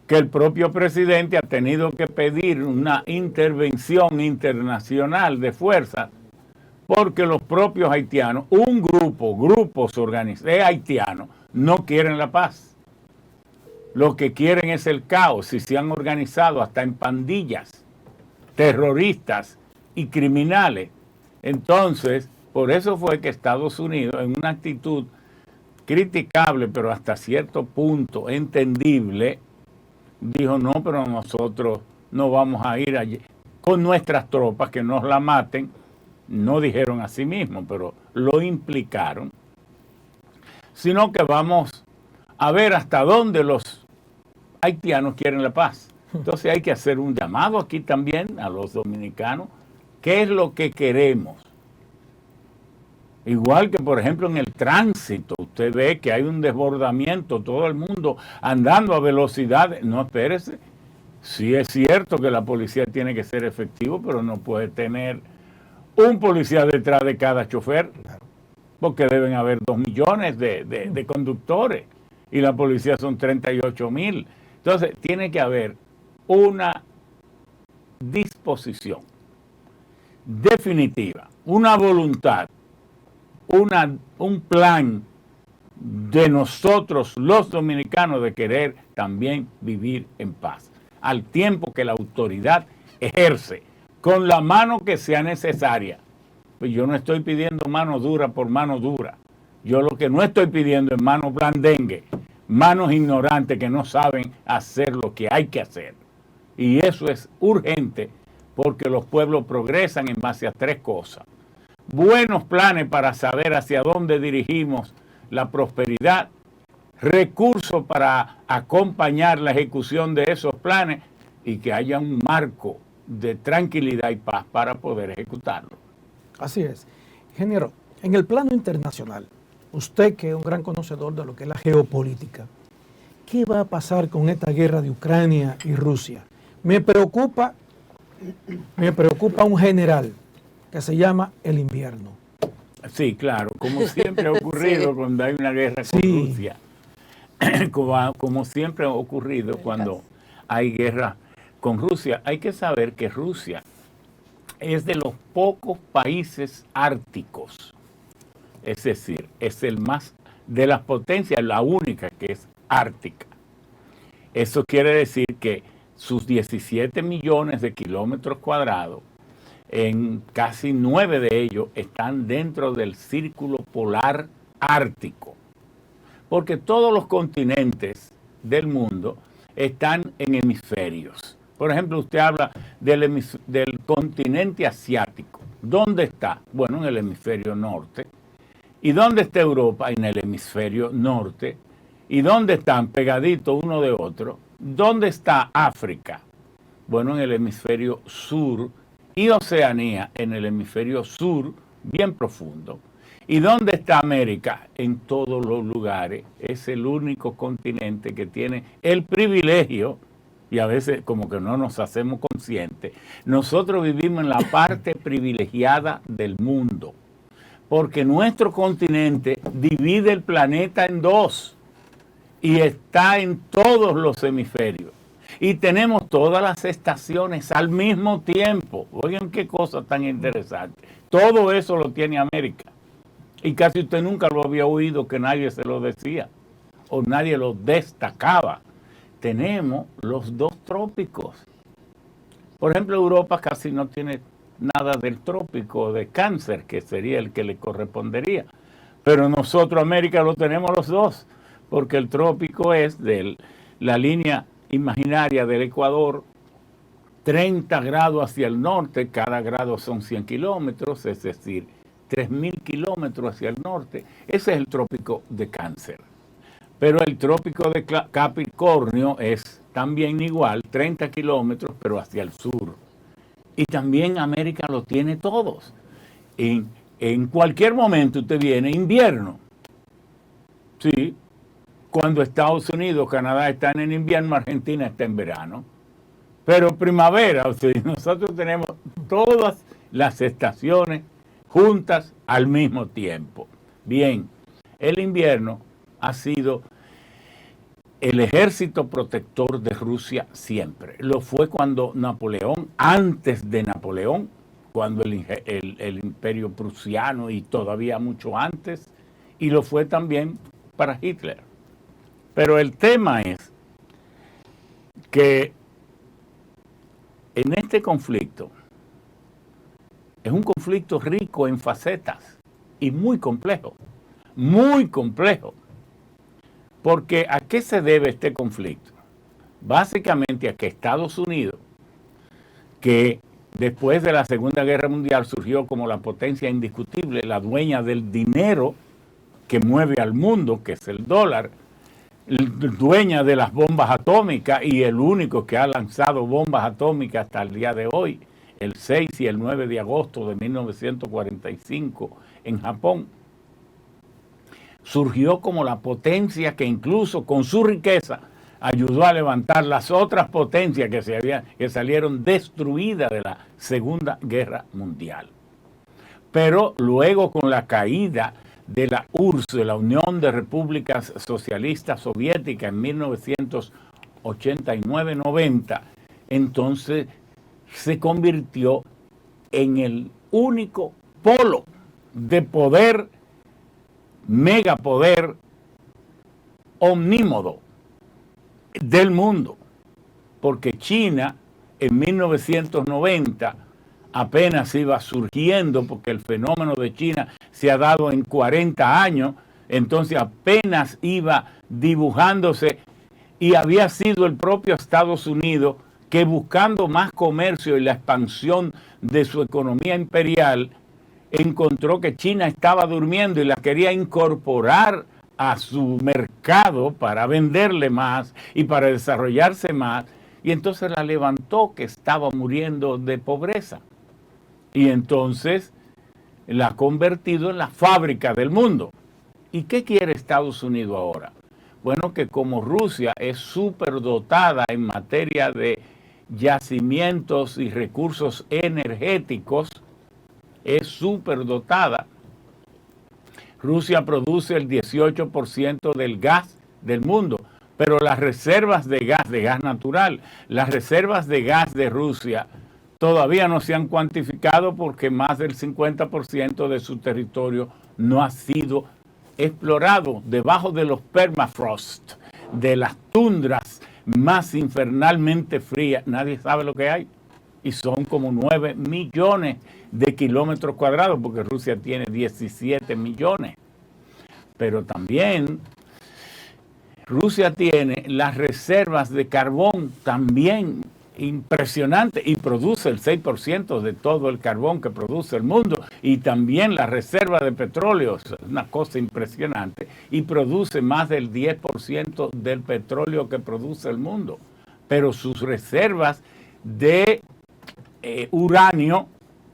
Que el propio presidente ha tenido que pedir una intervención internacional de fuerza porque los propios haitianos, grupos organizados haitianos, no quieren la paz. Lo que quieren es el caos y se han organizado hasta en pandillas, terroristas y criminales. Entonces, por eso fue que Estados Unidos, en una actitud criticable, pero hasta cierto punto entendible, dijo, no, pero nosotros no vamos a ir allí con nuestras tropas que nos la maten. No dijeron a sí mismos, pero lo implicaron. Sino que vamos a ver hasta dónde los haitianos quieren la paz. Entonces hay que hacer un llamado aquí también a los dominicanos. ¿Qué es lo que queremos? Igual que, por ejemplo, en el tránsito, usted ve que hay un desbordamiento, todo el mundo andando a velocidad. No, espérese. Sí es cierto que la policía tiene que ser efectivo, pero no puede tener un policía detrás de cada chofer, porque deben haber 2 millones de conductores y la policía son 38,000. Entonces, tiene que haber una disposición definitiva, una voluntad, un plan de nosotros los dominicanos de querer también vivir en paz, al tiempo que la autoridad ejerce con la mano que sea necesaria. Pues yo no estoy pidiendo mano dura por mano dura. Yo lo que no estoy pidiendo es mano blandengue, manos ignorantes que no saben hacer lo que hay que hacer. Y eso es urgente porque los pueblos progresan en base a 3 cosas. Buenos planes para saber hacia dónde dirigimos la prosperidad, recursos para acompañar la ejecución de esos planes y que haya un marco de tranquilidad y paz para poder ejecutarlo. Así es. Ingeniero, en el plano internacional, usted que es un gran conocedor de lo que es la geopolítica, ¿qué va a pasar con esta guerra de Ucrania y Rusia? Me preocupa un general que se llama el invierno. Sí, claro, como siempre ha ocurrido cuando hay una guerra con Rusia, como siempre ha ocurrido cuando hay guerra con Rusia. Hay que saber que Rusia es de los pocos países árticos, es decir, es el más de las potencias, la única que es ártica. Eso quiere decir que sus 17 millones de kilómetros cuadrados, en casi 9 de ellos están dentro del círculo polar ártico, porque todos los continentes del mundo están en hemisferios. Por ejemplo, usted habla del continente asiático. ¿Dónde está? Bueno, en el hemisferio norte. ¿Y dónde está Europa? En el hemisferio norte. ¿Y dónde están pegaditos uno de otro? ¿Dónde está África? Bueno, en el hemisferio sur. Y Oceanía en el hemisferio sur, bien profundo. ¿Y dónde está América? En todos los lugares. Es el único continente que tiene el privilegio, y a veces como que no nos hacemos conscientes, nosotros vivimos en la parte privilegiada del mundo, porque nuestro continente divide el planeta en 2 y está en todos los hemisferios. Y tenemos todas las estaciones al mismo tiempo. Oigan qué cosa tan interesante. Todo eso lo tiene América. Y casi usted nunca lo había oído que nadie se lo decía o nadie lo destacaba. Tenemos los 2 trópicos. Por ejemplo, Europa casi no tiene nada del trópico de Cáncer, que sería el que le correspondería. Pero nosotros, América, lo tenemos los 2. porque el trópico es de la línea imaginaria del Ecuador, 30 grados hacia el norte, cada grado son 100 kilómetros, es decir, 3.000 kilómetros hacia el norte. Ese es el trópico de Cáncer. Pero el trópico de Capricornio es también igual, 30 kilómetros, pero hacia el sur. Y también América lo tiene todos. En cualquier momento usted viene invierno. Sí, cuando Estados Unidos, Canadá están en invierno, Argentina está en verano. Pero primavera, o sea, nosotros tenemos todas las estaciones juntas al mismo tiempo. Bien, el invierno ha sido el ejército protector de Rusia siempre. Lo fue cuando Napoleón, antes de Napoleón, cuando el imperio prusiano y todavía mucho antes, y lo fue también para Hitler. Pero el tema es que en este conflicto, es un conflicto rico en facetas y muy complejo, porque ¿a qué se debe este conflicto? Básicamente a que Estados Unidos, que después de la Segunda Guerra Mundial surgió como la potencia indiscutible, la dueña del dinero que mueve al mundo, que es el dólar, dueña de las bombas atómicas y el único que ha lanzado bombas atómicas hasta el día de hoy, el 6 y el 9 de agosto de 1945 en Japón, surgió como la potencia que incluso con su riqueza ayudó a levantar las otras potencias que salieron destruidas de la Segunda Guerra Mundial. Pero luego, con la caída de la URSS, de la Unión de Repúblicas Socialistas Soviéticas, en 1989-90, entonces se convirtió en el único polo de poder, megapoder, omnímodo del mundo, porque China en 1990 apenas iba surgiendo, porque el fenómeno de China se ha dado en 40 años, entonces apenas iba dibujándose, y había sido el propio Estados Unidos que, buscando más comercio y la expansión de su economía imperial, encontró que China estaba durmiendo y la quería incorporar a su mercado para venderle más y para desarrollarse más, y entonces la levantó, que estaba muriendo de pobreza, y entonces la ha convertido en la fábrica del mundo. ¿Y qué quiere Estados Unidos ahora? Bueno, que como Rusia es superdotada en materia de yacimientos y recursos energéticos, es superdotada. Rusia produce el 18% del gas del mundo, pero las reservas de gas natural, las reservas de gas de Rusia todavía no se han cuantificado, porque más del 50% de su territorio no ha sido explorado. Debajo de los permafrost, de las tundras más infernalmente frías, nadie sabe lo que hay. Y son como 9 millones de kilómetros cuadrados, porque Rusia tiene 17 millones. Pero también Rusia tiene las reservas de carbón también impresionante, y produce el 6% de todo el carbón que produce el mundo, y también la reserva de petróleo, es una cosa impresionante, y produce más del 10% del petróleo que produce el mundo. Pero sus reservas de uranio,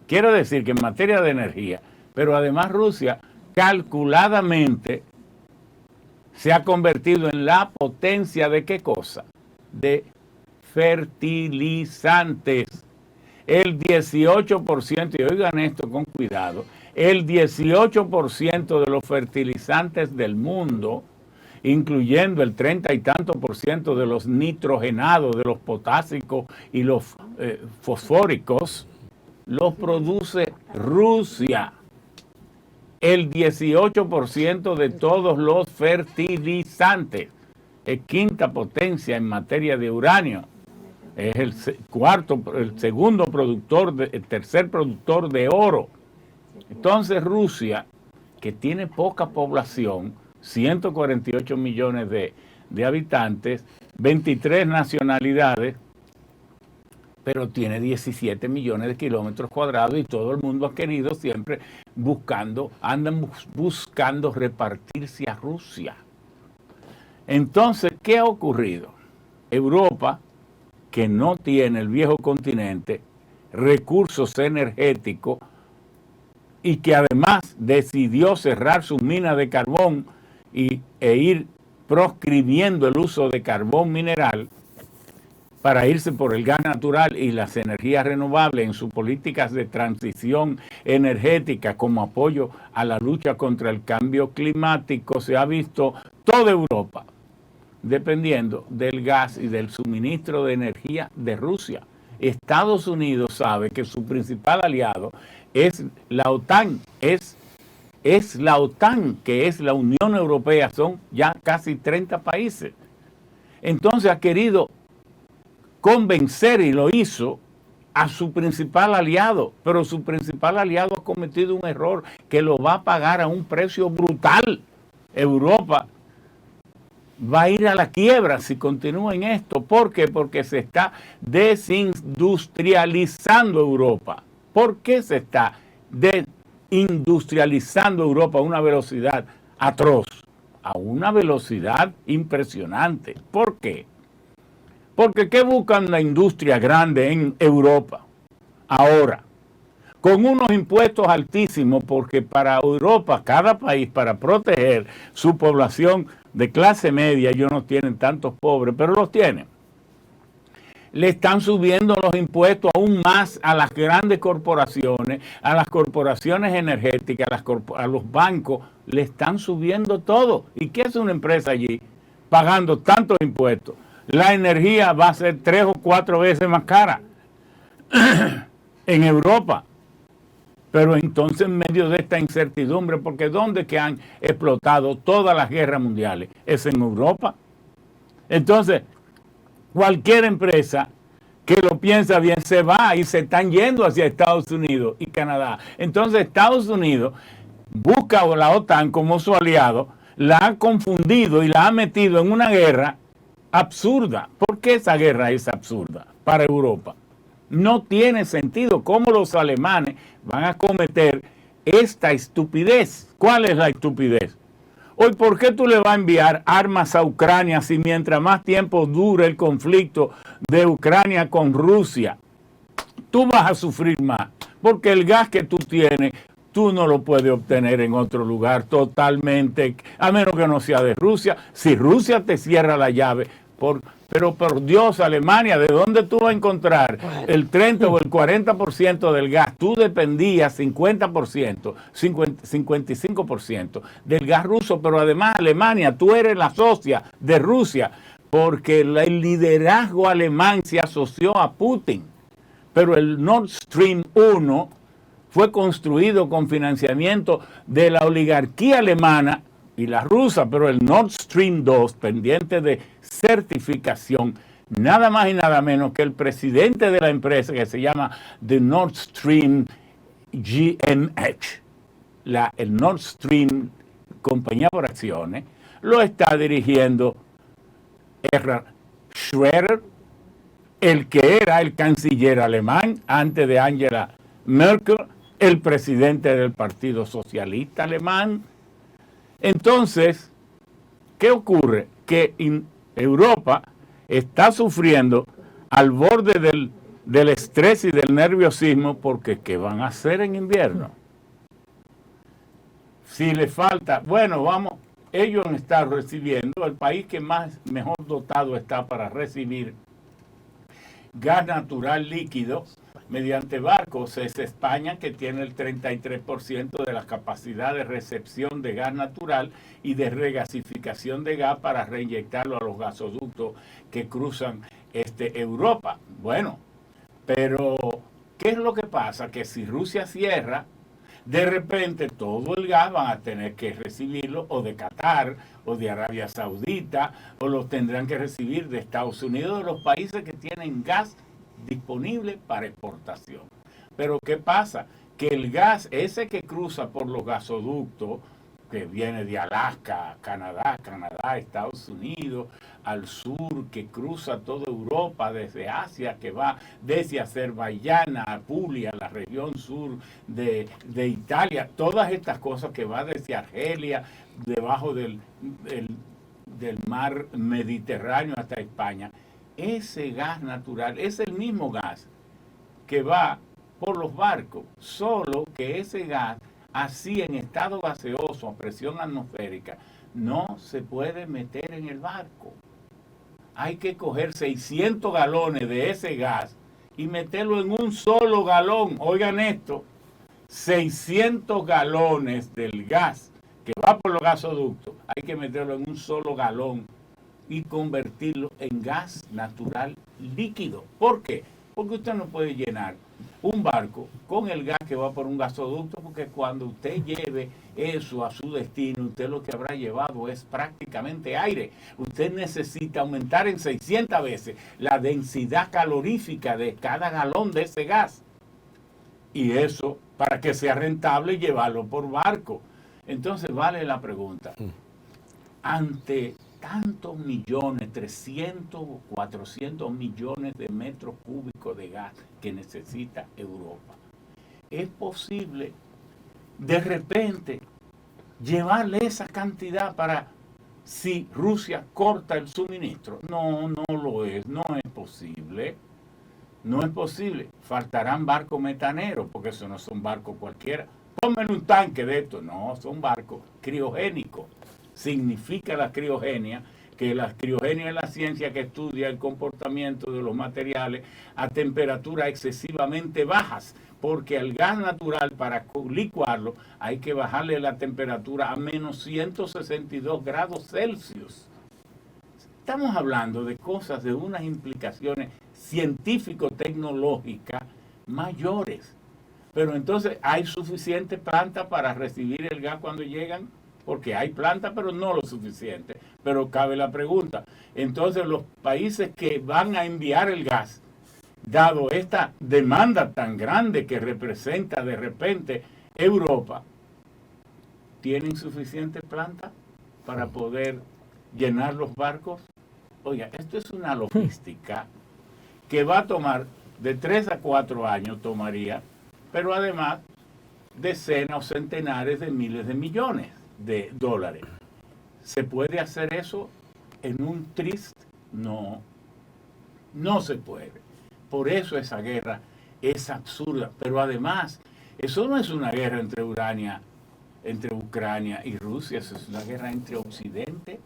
quiero decir que en materia de energía, pero además Rusia calculadamente se ha convertido en la potencia de ¿qué cosa? De fertilizantes. El 18%, y oigan esto con cuidado, el 18% de los fertilizantes del mundo, incluyendo el 30 y tanto por ciento de los nitrogenados, de los potásicos y los fosfóricos, los produce Rusia. El 18% de todos los fertilizantes. Es quinta potencia en materia de uranio. Es el tercer productor de oro. Entonces Rusia, que tiene poca población, 148 millones de habitantes, 23 nacionalidades, pero tiene 17 millones de kilómetros cuadrados y todo el mundo ha querido siempre andan buscando repartirse a Rusia. Entonces, ¿qué ha ocurrido? Europa, que no tiene el viejo continente recursos energéticos y que además decidió cerrar sus minas de carbón e ir proscribiendo el uso de carbón mineral para irse por el gas natural y las energías renovables en sus políticas de transición energética como apoyo a la lucha contra el cambio climático, se ha visto toda Europa dependiendo del gas y del suministro de energía de Rusia. Estados Unidos sabe que su principal aliado es la OTAN, es la OTAN, que es la Unión Europea, son ya casi 30 países. Entonces ha querido convencer, y lo hizo, a su principal aliado, pero su principal aliado ha cometido un error que lo va a pagar a un precio brutal. Europa va a ir a la quiebra si continúa en esto. ¿Por qué? Porque se está desindustrializando Europa. ¿Por qué se está desindustrializando Europa a una velocidad atroz? A una velocidad impresionante. ¿Por qué? Porque ¿qué buscan la industria grande en Europa ahora? Con unos impuestos altísimos, porque para Europa, cada país, para proteger su población de clase media, ellos no tienen tantos pobres, pero los tienen. Le están subiendo los impuestos aún más a las grandes corporaciones, a las corporaciones energéticas, a los bancos, le están subiendo todo. ¿Y qué es una empresa allí pagando tantos impuestos? La energía va a ser 3 o 4 veces más cara en Europa. Pero entonces, en medio de esta incertidumbre, porque ¿dónde que han explotado todas las guerras mundiales? Es en Europa. Entonces, cualquier empresa que lo piensa bien se va y se están yendo hacia Estados Unidos y Canadá. Entonces, Estados Unidos busca a la OTAN como su aliado, la ha confundido y la ha metido en una guerra absurda. ¿Por qué esa guerra es absurda para Europa? No tiene sentido cómo los alemanes van a cometer esta estupidez. ¿Cuál es la estupidez? Hoy, ¿por qué tú le vas a enviar armas a Ucrania si mientras más tiempo dure el conflicto de Ucrania con Rusia, tú vas a sufrir más? Porque el gas que tú tienes, tú no lo puedes obtener en otro lugar totalmente, a menos que no sea de Rusia. Si Rusia te cierra la llave, pero por Dios, Alemania, ¿de dónde tú vas a encontrar el 30 o el 40% del gas? Tú dependías 50%, 55% del gas ruso, pero además Alemania, tú eres la socia de Rusia, porque el liderazgo alemán se asoció a Putin. Pero el Nord Stream 1 fue construido con financiamiento de la oligarquía alemana y la rusa, pero el Nord Stream 2, pendiente de certificación, nada más y nada menos que el presidente de la empresa, que se llama The Nord Stream GmbH, el Nord Stream Compañía por Acciones, lo está dirigiendo Gerhard Schröder, el que era el canciller alemán antes de Angela Merkel, el presidente del Partido Socialista Alemán. Entonces, ¿qué ocurre? Que Europa está sufriendo al borde del estrés y del nerviosismo, porque ¿qué van a hacer en invierno? Si le falta, ellos están recibiendo, el país que mejor dotado está para recibir gas natural líquido mediante barcos es España, que tiene el 33% de la capacidad de recepción de gas natural y de regasificación de gas para reinyectarlo a los gasoductos que cruzan Europa. Bueno, pero ¿qué es lo que pasa? Que si Rusia cierra, de repente todo el gas van a tener que recibirlo o de Qatar o de Arabia Saudita, o lo tendrán que recibir de Estados Unidos, de los países que tienen gas disponible para exportación. Pero ¿qué pasa? Que el gas ese que cruza por los gasoductos que viene de Alaska, Canadá, Estados Unidos, al sur, que cruza toda Europa, desde Asia, que va desde Azerbaiyán a Puglia, la región sur de Italia, todas estas cosas que va desde Argelia, debajo del mar Mediterráneo hasta España. Ese gas natural es el mismo gas que va por los barcos, solo que ese gas, así en estado gaseoso, a presión atmosférica, no se puede meter en el barco. Hay que coger 600 galones de ese gas y meterlo en un solo galón. Oigan esto, 600 galones del gas que va por los gasoductos, hay que meterlo en un solo galón y convertirlo en gas natural líquido. ¿Por qué? Porque usted no puede llenar un barco con el gas que va por un gasoducto, porque cuando usted lleve eso a su destino, usted lo que habrá llevado es prácticamente aire. Usted necesita aumentar en 600 veces la densidad calorífica de cada galón de ese gas. Y eso, para que sea rentable, llevarlo por barco. Entonces vale la pregunta, ante tantos millones, 300 o 400 millones de metros cúbicos de gas que necesita Europa, ¿es posible de repente llevarle esa cantidad para si Rusia corta el suministro? No, no lo es, no es posible. No es posible. Faltarán barcos metaneros, porque eso no son barcos cualquiera. Pónganle un tanque de esto. No, son barcos criogénicos. Significa la criogenia, que la criogenia es la ciencia que estudia el comportamiento de los materiales a temperaturas excesivamente bajas, porque al gas natural, para licuarlo, hay que bajarle la temperatura a menos 162 grados Celsius. Estamos hablando de cosas de unas implicaciones científico-tecnológicas mayores. Pero entonces, ¿hay suficiente planta para recibir el gas cuando llegan? Porque hay planta, pero no lo suficiente. Pero cabe la pregunta. Entonces, los países que van a enviar el gas, dado esta demanda tan grande que representa de repente Europa, ¿tienen suficiente planta para poder llenar los barcos? Oiga, esto es una logística que va a tomar de 3 a 4 años, tomaría, pero además decenas o centenares de miles de millones de dólares. ¿Se puede hacer eso en un tris? No, no se puede. Por eso esa guerra es absurda. Pero además, eso no es una guerra entre Ucrania y Rusia, eso es una guerra entre Occidente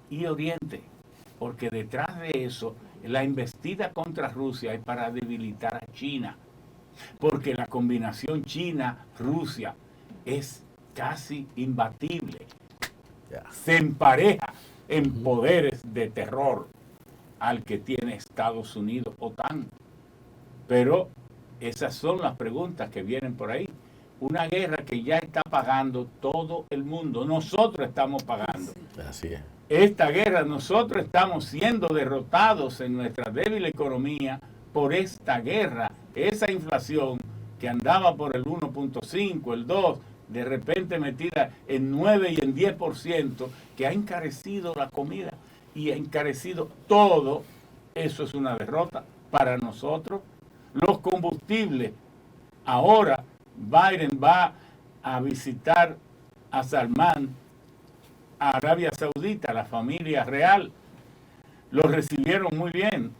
y Oriente. Porque detrás de eso, la embestida contra Rusia es para debilitar a China. Porque la combinación China-Rusia es casi imbatible. Se empareja en poderes de terror al que tiene Estados Unidos, OTAN. Pero esas son las preguntas que vienen por ahí. Una guerra que ya está pagando todo el mundo. Nosotros estamos pagando. Así es. Esta guerra, nosotros estamos siendo derrotados en nuestra débil economía por esta guerra. Esa inflación que andaba por el 1.5, el 2, de repente metida en 9 y en 10%, que ha encarecido la comida y ha encarecido todo. Eso es una derrota para nosotros. Los combustibles. Ahora Biden va a visitar a Salman, a Arabia Saudita, la familia real. Lo recibieron muy bien,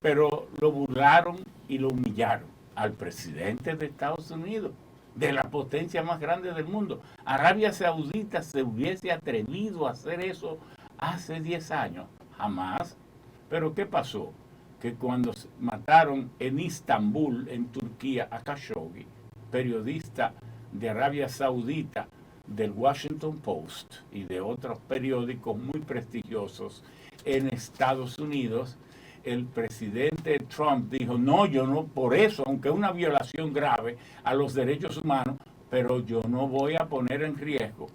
pero lo burlaron y lo humillaron al presidente de Estados Unidos, de la potencia más grande del mundo. Arabia Saudita se hubiese atrevido a hacer eso hace 10 años, jamás. Pero ¿qué pasó? Que cuando mataron en Istambul, en Turquía, a Khashoggi, periodista de Arabia Saudita, del Washington Post y de otros periódicos muy prestigiosos en Estados Unidos, el presidente Trump dijo, no, yo no, por eso, aunque es una violación grave a los derechos humanos, pero yo no voy a poner en riesgo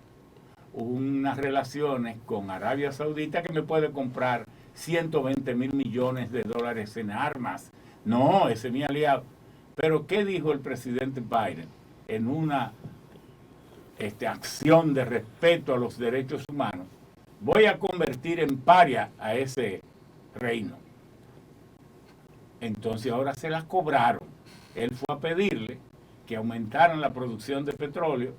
unas relaciones con Arabia Saudita que me puede comprar 120 mil millones de dólares en armas. No, ese es mi aliado. Pero ¿qué dijo el presidente Biden en una acción de respeto a los derechos humanos, voy a convertir en paria a ese reino. Entonces ahora se las cobraron. Él fue a pedirle que aumentaran la producción de petróleo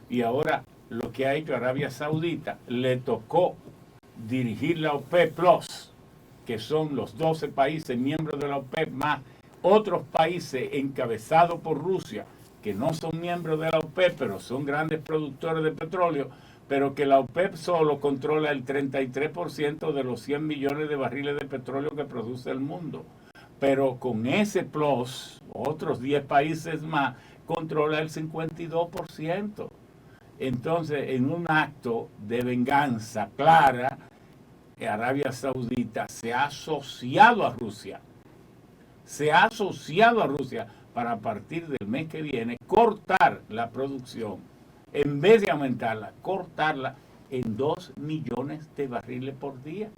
y ahora lo que ha hecho Arabia Saudita, le tocó dirigir la OPEP Plus, que son los 12 países miembros de la OPEP, más otros países encabezados por Rusia, que no son miembros de la OPEP, pero son grandes productores de petróleo, pero que la OPEP solo controla el 33% de los 100 millones de barriles de petróleo que produce el mundo. Pero con ese plus, otros 10 países más controla el 52%. Entonces, en un acto de venganza clara, Arabia Saudita se ha asociado a Rusia. Se ha asociado a Rusia para a partir del mes que viene cortar la producción. En vez de aumentarla, cortarla en 2 millones de barriles por día.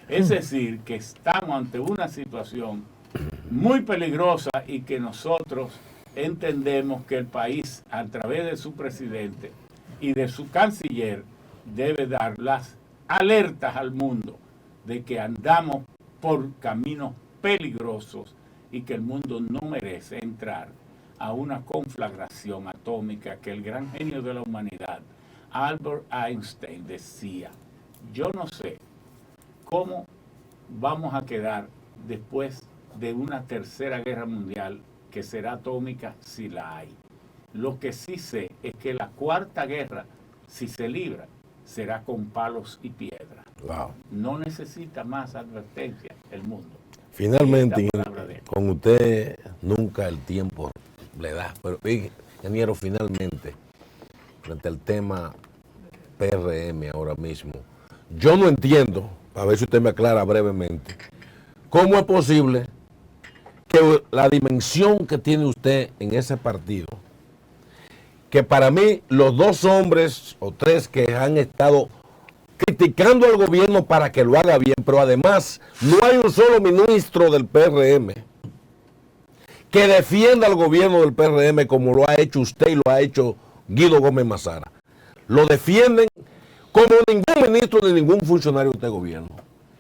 Es decir, que estamos ante una situación muy peligrosa y que nosotros entendemos que el país, a través de su presidente y de su canciller, debe dar las alertas al mundo de que andamos por caminos peligrosos y que el mundo no merece entrar a una conflagración atómica que el gran genio de la humanidad, Albert Einstein, decía. Yo no sé cómo vamos a quedar después de una tercera guerra mundial que será atómica si la hay. Lo que sí sé es que la cuarta guerra, si se libra, será con palos y piedras. Wow. No necesita más advertencia el mundo. Finalmente, con usted nunca el tiempo le da, pero ingeniero, finalmente, frente al tema PRM ahora mismo, yo no entiendo, a ver si usted me aclara brevemente, cómo es posible que la dimensión que tiene usted en ese partido, que para mí los 2 hombres o 3 que han estado criticando al gobierno para que lo haga bien, pero además no hay un solo ministro del PRM que defienda al gobierno del PRM como lo ha hecho usted y lo ha hecho Guido Gómez Mazara. Lo defienden como ningún ministro ni ningún funcionario de este gobierno.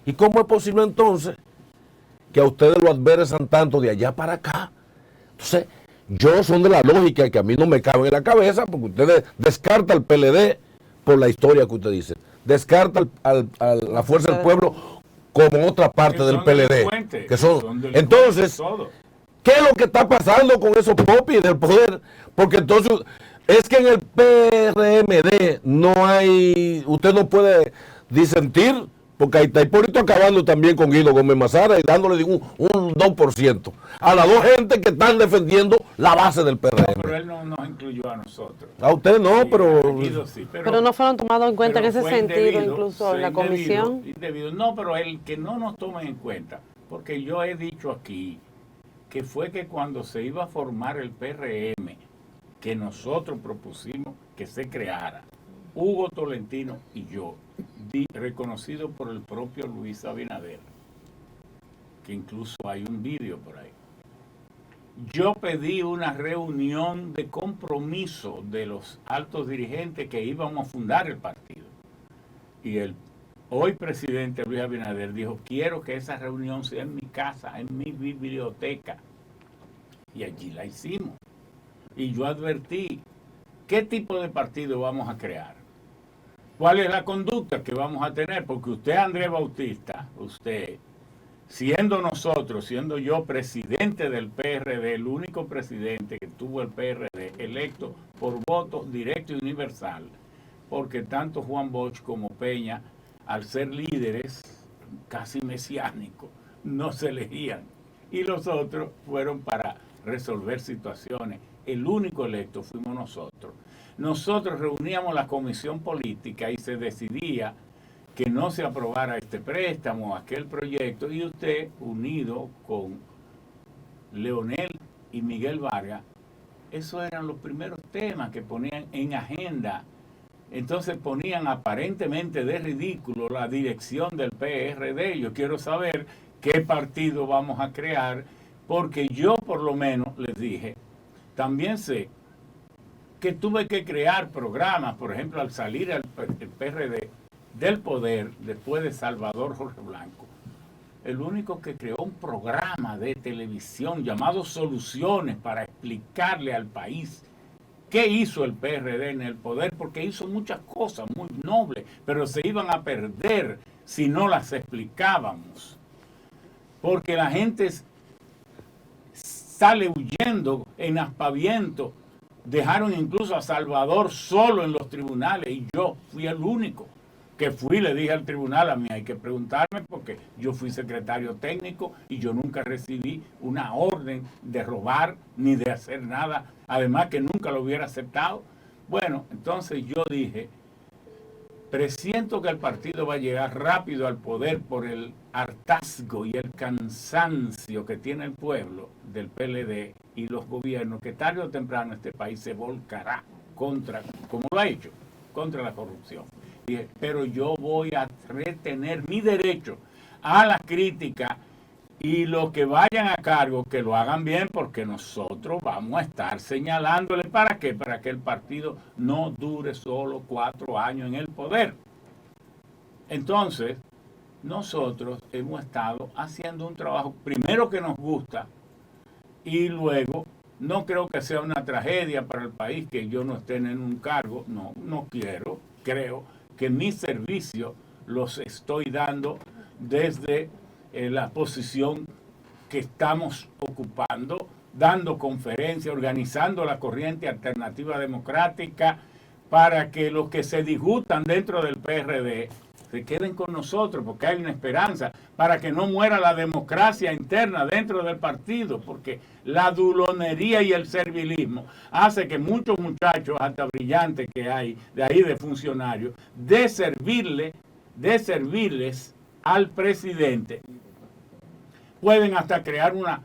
¿Y cómo es posible entonces que a ustedes lo adversan tanto de allá para acá? Entonces, yo son de la lógica que a mí no me cabe en la cabeza, porque ustedes descartan al PLD por la historia que usted dice. Descarta a la Fuerza del Pueblo como otra parte del PLD. Entonces, ¿qué es lo que está pasando con esos popis del poder? Porque entonces es que en el PRMD no hay, usted no puede disentir, porque ahí está Hipólito acabando también con Guido Gómez Mazara y dándole un 2% a las 2 gentes que están defendiendo la base del PRM. No, pero él no nos incluyó a nosotros. A usted no, sí, pero... Sí, pero no fueron tomados en cuenta en ese sentido, incluso en la comisión. Indebido. No, pero el que no nos tomen en cuenta, porque yo he dicho aquí que fue que cuando se iba a formar el PRM, que nosotros propusimos que se creara, Hugo Tolentino y yo, reconocido por el propio Luis Abinader, que incluso hay un vídeo por ahí. Yo pedí una reunión de compromiso de los altos dirigentes que íbamos a fundar el partido. Y el hoy presidente Luis Abinader dijo, quiero que esa reunión sea en mi casa, en mi biblioteca. Y allí la hicimos. Y yo advertí, ¿qué tipo de partido vamos a crear? ¿Cuál es la conducta que vamos a tener? Porque usted, Andrés Bautista, usted, siendo yo presidente del PRD, el único presidente que tuvo el PRD electo por voto directo y universal, porque tanto Juan Bosch como Peña, al ser líderes casi mesiánicos, no se elegían. Y los otros fueron para resolver situaciones. El único electo fuimos nosotros. Nosotros reuníamos la comisión política y se decidía que no se aprobara este préstamo, aquel proyecto, y usted, unido con Leonel y Miguel Vargas, esos eran los primeros temas que ponían en agenda. Entonces ponían aparentemente de ridículo la dirección del PRD. Yo quiero saber qué partido vamos a crear, porque yo por lo menos les dije, también sé que tuve que crear programas, por ejemplo, al salir el PRD del poder, después de Salvador Jorge Blanco, el único que creó un programa de televisión llamado Soluciones para explicarle al país qué hizo el PRD en el poder, porque hizo muchas cosas muy nobles, pero se iban a perder si no las explicábamos. Porque la gente sale huyendo en aspaviento. Dejaron incluso a Salvador solo en los tribunales y yo fui el único que fui, le dije al tribunal, a mí hay que preguntarme porque yo fui secretario técnico y yo nunca recibí una orden de robar ni de hacer nada, además que nunca lo hubiera aceptado. Bueno, entonces yo dije, presiento que el partido va a llegar rápido al poder por el hartazgo y el cansancio que tiene el pueblo del PLD y los gobiernos, que tarde o temprano este país se volcará contra, como lo ha hecho, contra la corrupción. Dije, pero yo voy a retener mi derecho a la crítica y los que vayan a cargo que lo hagan bien, porque nosotros vamos a estar señalándole. ¿Para qué? Para que el partido no dure solo 4 años en el poder. Entonces, nosotros hemos estado haciendo un trabajo, primero que nos gusta, y luego no creo que sea una tragedia para el país que yo no esté en un cargo, no quiero, creo que mis servicios los estoy dando desde la posición que estamos ocupando, dando conferencias, organizando la corriente alternativa democrática para que los que se disgustan dentro del PRD se queden con nosotros, porque hay una esperanza, para que no muera la democracia interna dentro del partido, porque la dulonería y el servilismo hace que muchos muchachos, hasta brillantes que hay, de ahí de funcionarios, de servirles al presidente, pueden hasta crear una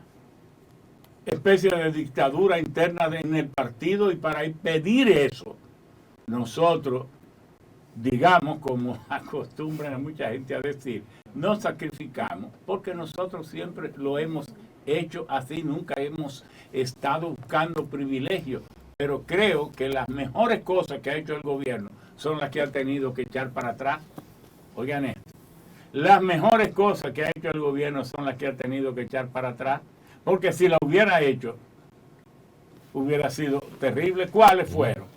especie de dictadura interna en el partido, y para impedir eso, nosotros, digamos, como acostumbran a mucha gente a decir, nos sacrificamos, porque nosotros siempre lo hemos hecho así, nunca hemos estado buscando privilegios, pero creo que las mejores cosas que ha hecho el gobierno son las que ha tenido que echar para atrás. Oigan esto, las mejores cosas que ha hecho el gobierno son las que ha tenido que echar para atrás, porque si la hubiera hecho, hubiera sido terrible. ¿Cuáles fueron?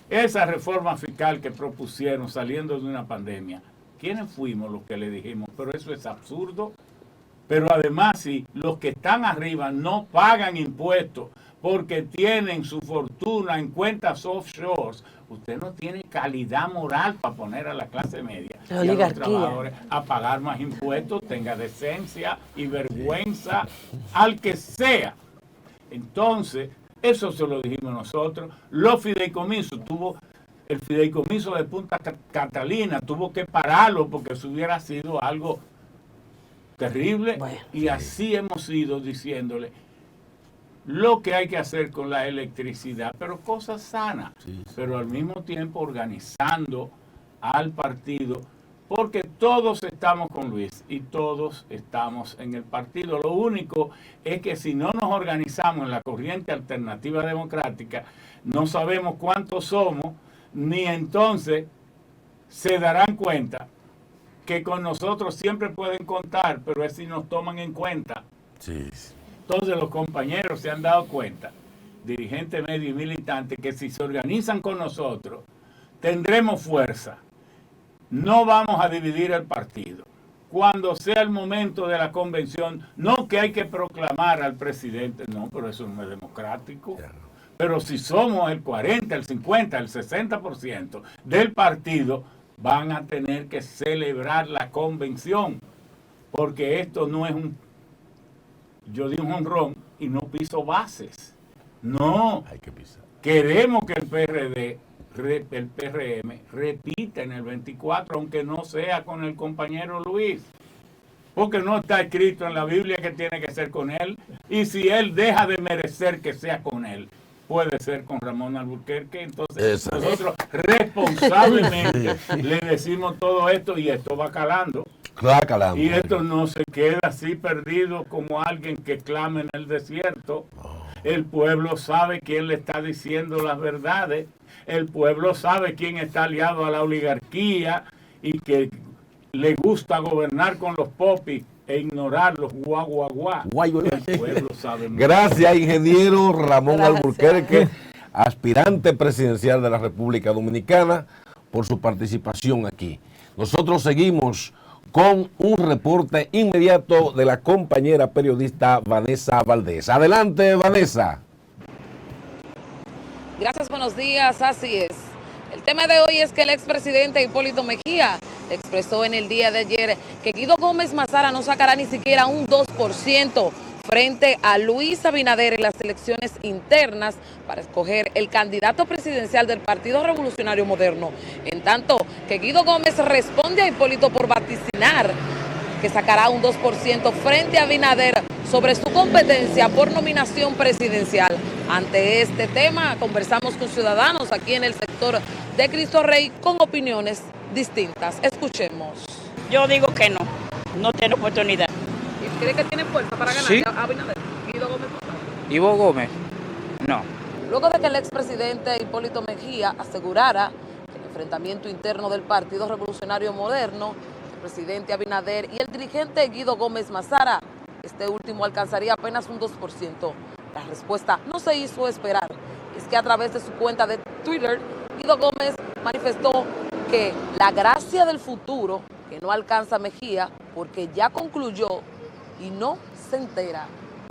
Esa reforma fiscal que propusieron saliendo de una pandemia. ¿Quiénes fuimos los que le dijimos? Pero eso es absurdo. Pero además, si los que están arriba no pagan impuestos porque tienen su fortuna en cuentas offshores, usted no tiene calidad moral para poner a la clase media y a los trabajadores a pagar más impuestos. Tenga decencia y vergüenza al que sea. Entonces, eso se lo dijimos nosotros. Los fideicomisos, el fideicomiso de Punta Catalina tuvo que pararlo porque eso hubiera sido algo terrible. Bueno, y así hemos ido diciéndole lo que hay que hacer con la electricidad, pero cosas sanas, pero al mismo tiempo organizando al partido, porque todos estamos con Luis y todos estamos en el partido. Lo único es que si no nos organizamos en la corriente alternativa democrática, no sabemos cuántos somos, ni entonces se darán cuenta que con nosotros siempre pueden contar, pero es si nos toman en cuenta. Sí. Entonces los compañeros se han dado cuenta, dirigentes medios y militantes, que si se organizan con nosotros, tendremos fuerza. No vamos a dividir el partido. Cuando sea el momento de la convención, no que hay que proclamar al presidente, no, pero eso no es democrático. Pero si somos el 40, el 50, el 60% del partido, van a tener que celebrar la convención, porque esto no es yo di un jonrón y no piso bases. No, hay que pisar. Queremos que el PRD, el PRM, repita en el 24, aunque no sea con el compañero Luis, porque no está escrito en la Biblia que tiene que ser con él, y si él deja de merecer que sea con él, puede ser con Ramón Alburquerque. Entonces nosotros responsablemente le decimos todo esto, y esto va calando. Y esto no se queda así perdido como alguien que clama en el desierto. El pueblo sabe quién le está diciendo las verdades El pueblo sabe quién está aliado a la oligarquía y que le gusta gobernar con los popis e ignorar los guaguaguá. El pueblo sabe mucho. Gracias, ingeniero Ramón Alburquerque, aspirante presidencial de la República Dominicana, por su participación aquí. Nosotros seguimos con un reporte inmediato de la compañera periodista Vanessa Valdés. Adelante, Vanessa. Gracias, buenos días, así es. El tema de hoy es que el expresidente Hipólito Mejía expresó en el día de ayer que Guido Gómez Mazara no sacará ni siquiera un 2% frente a Luis Abinader en las elecciones internas para escoger el candidato presidencial del Partido Revolucionario Moderno. En tanto que Guido Gómez responde a Hipólito por vaticinar que sacará un 2% frente a Abinader sobre su competencia por nominación presidencial. Ante este tema, conversamos con ciudadanos aquí en el sector de Cristo Rey con opiniones distintas. Escuchemos. Yo digo que no tiene oportunidad. ¿Y cree que tiene fuerza para ganar Sí. a Abinader? Guido Gómez Mazara. Ivo Gómez, no. Luego de que el expresidente Hipólito Mejía asegurara que el enfrentamiento interno del Partido Revolucionario Moderno, el presidente Abinader y el dirigente Guido Gómez Mazara, este último alcanzaría apenas un 2%. La respuesta no se hizo esperar. Es que a través de su cuenta de Twitter, Guido Gómez manifestó que la gracia del futuro, que no alcanza Mejía, porque ya concluyó y no se entera.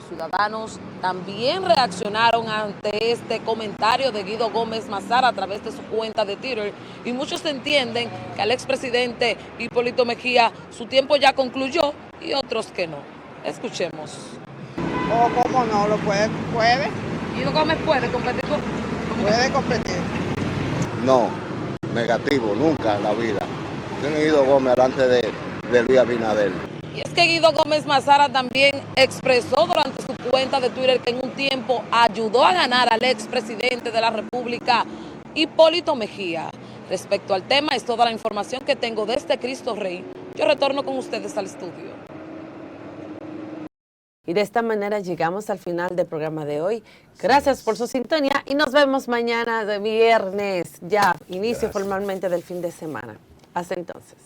Ciudadanos también reaccionaron ante este comentario de Guido Gómez Mazara a través de su cuenta de Twitter y muchos entienden que al expresidente Hipólito Mejía su tiempo ya concluyó y otros que no. Escuchemos. ¿O cómo no? ¿Lo puede? ¿Guido Gómez puede competir? Puede competir. No, negativo, nunca en la vida. Tiene Guido Gómez delante de Luis Abinader. Y es que Guido Gómez Mazara también expresó durante su cuenta de Twitter que en un tiempo ayudó a ganar al expresidente de la República, Hipólito Mejía. Respecto al tema, es toda la información que tengo desde Cristo Rey. Yo retorno con ustedes al estudio. Y de esta manera llegamos al final del programa de hoy. Gracias por su sintonía y nos vemos mañana de viernes, ya inicio formalmente del fin de semana. Hasta entonces.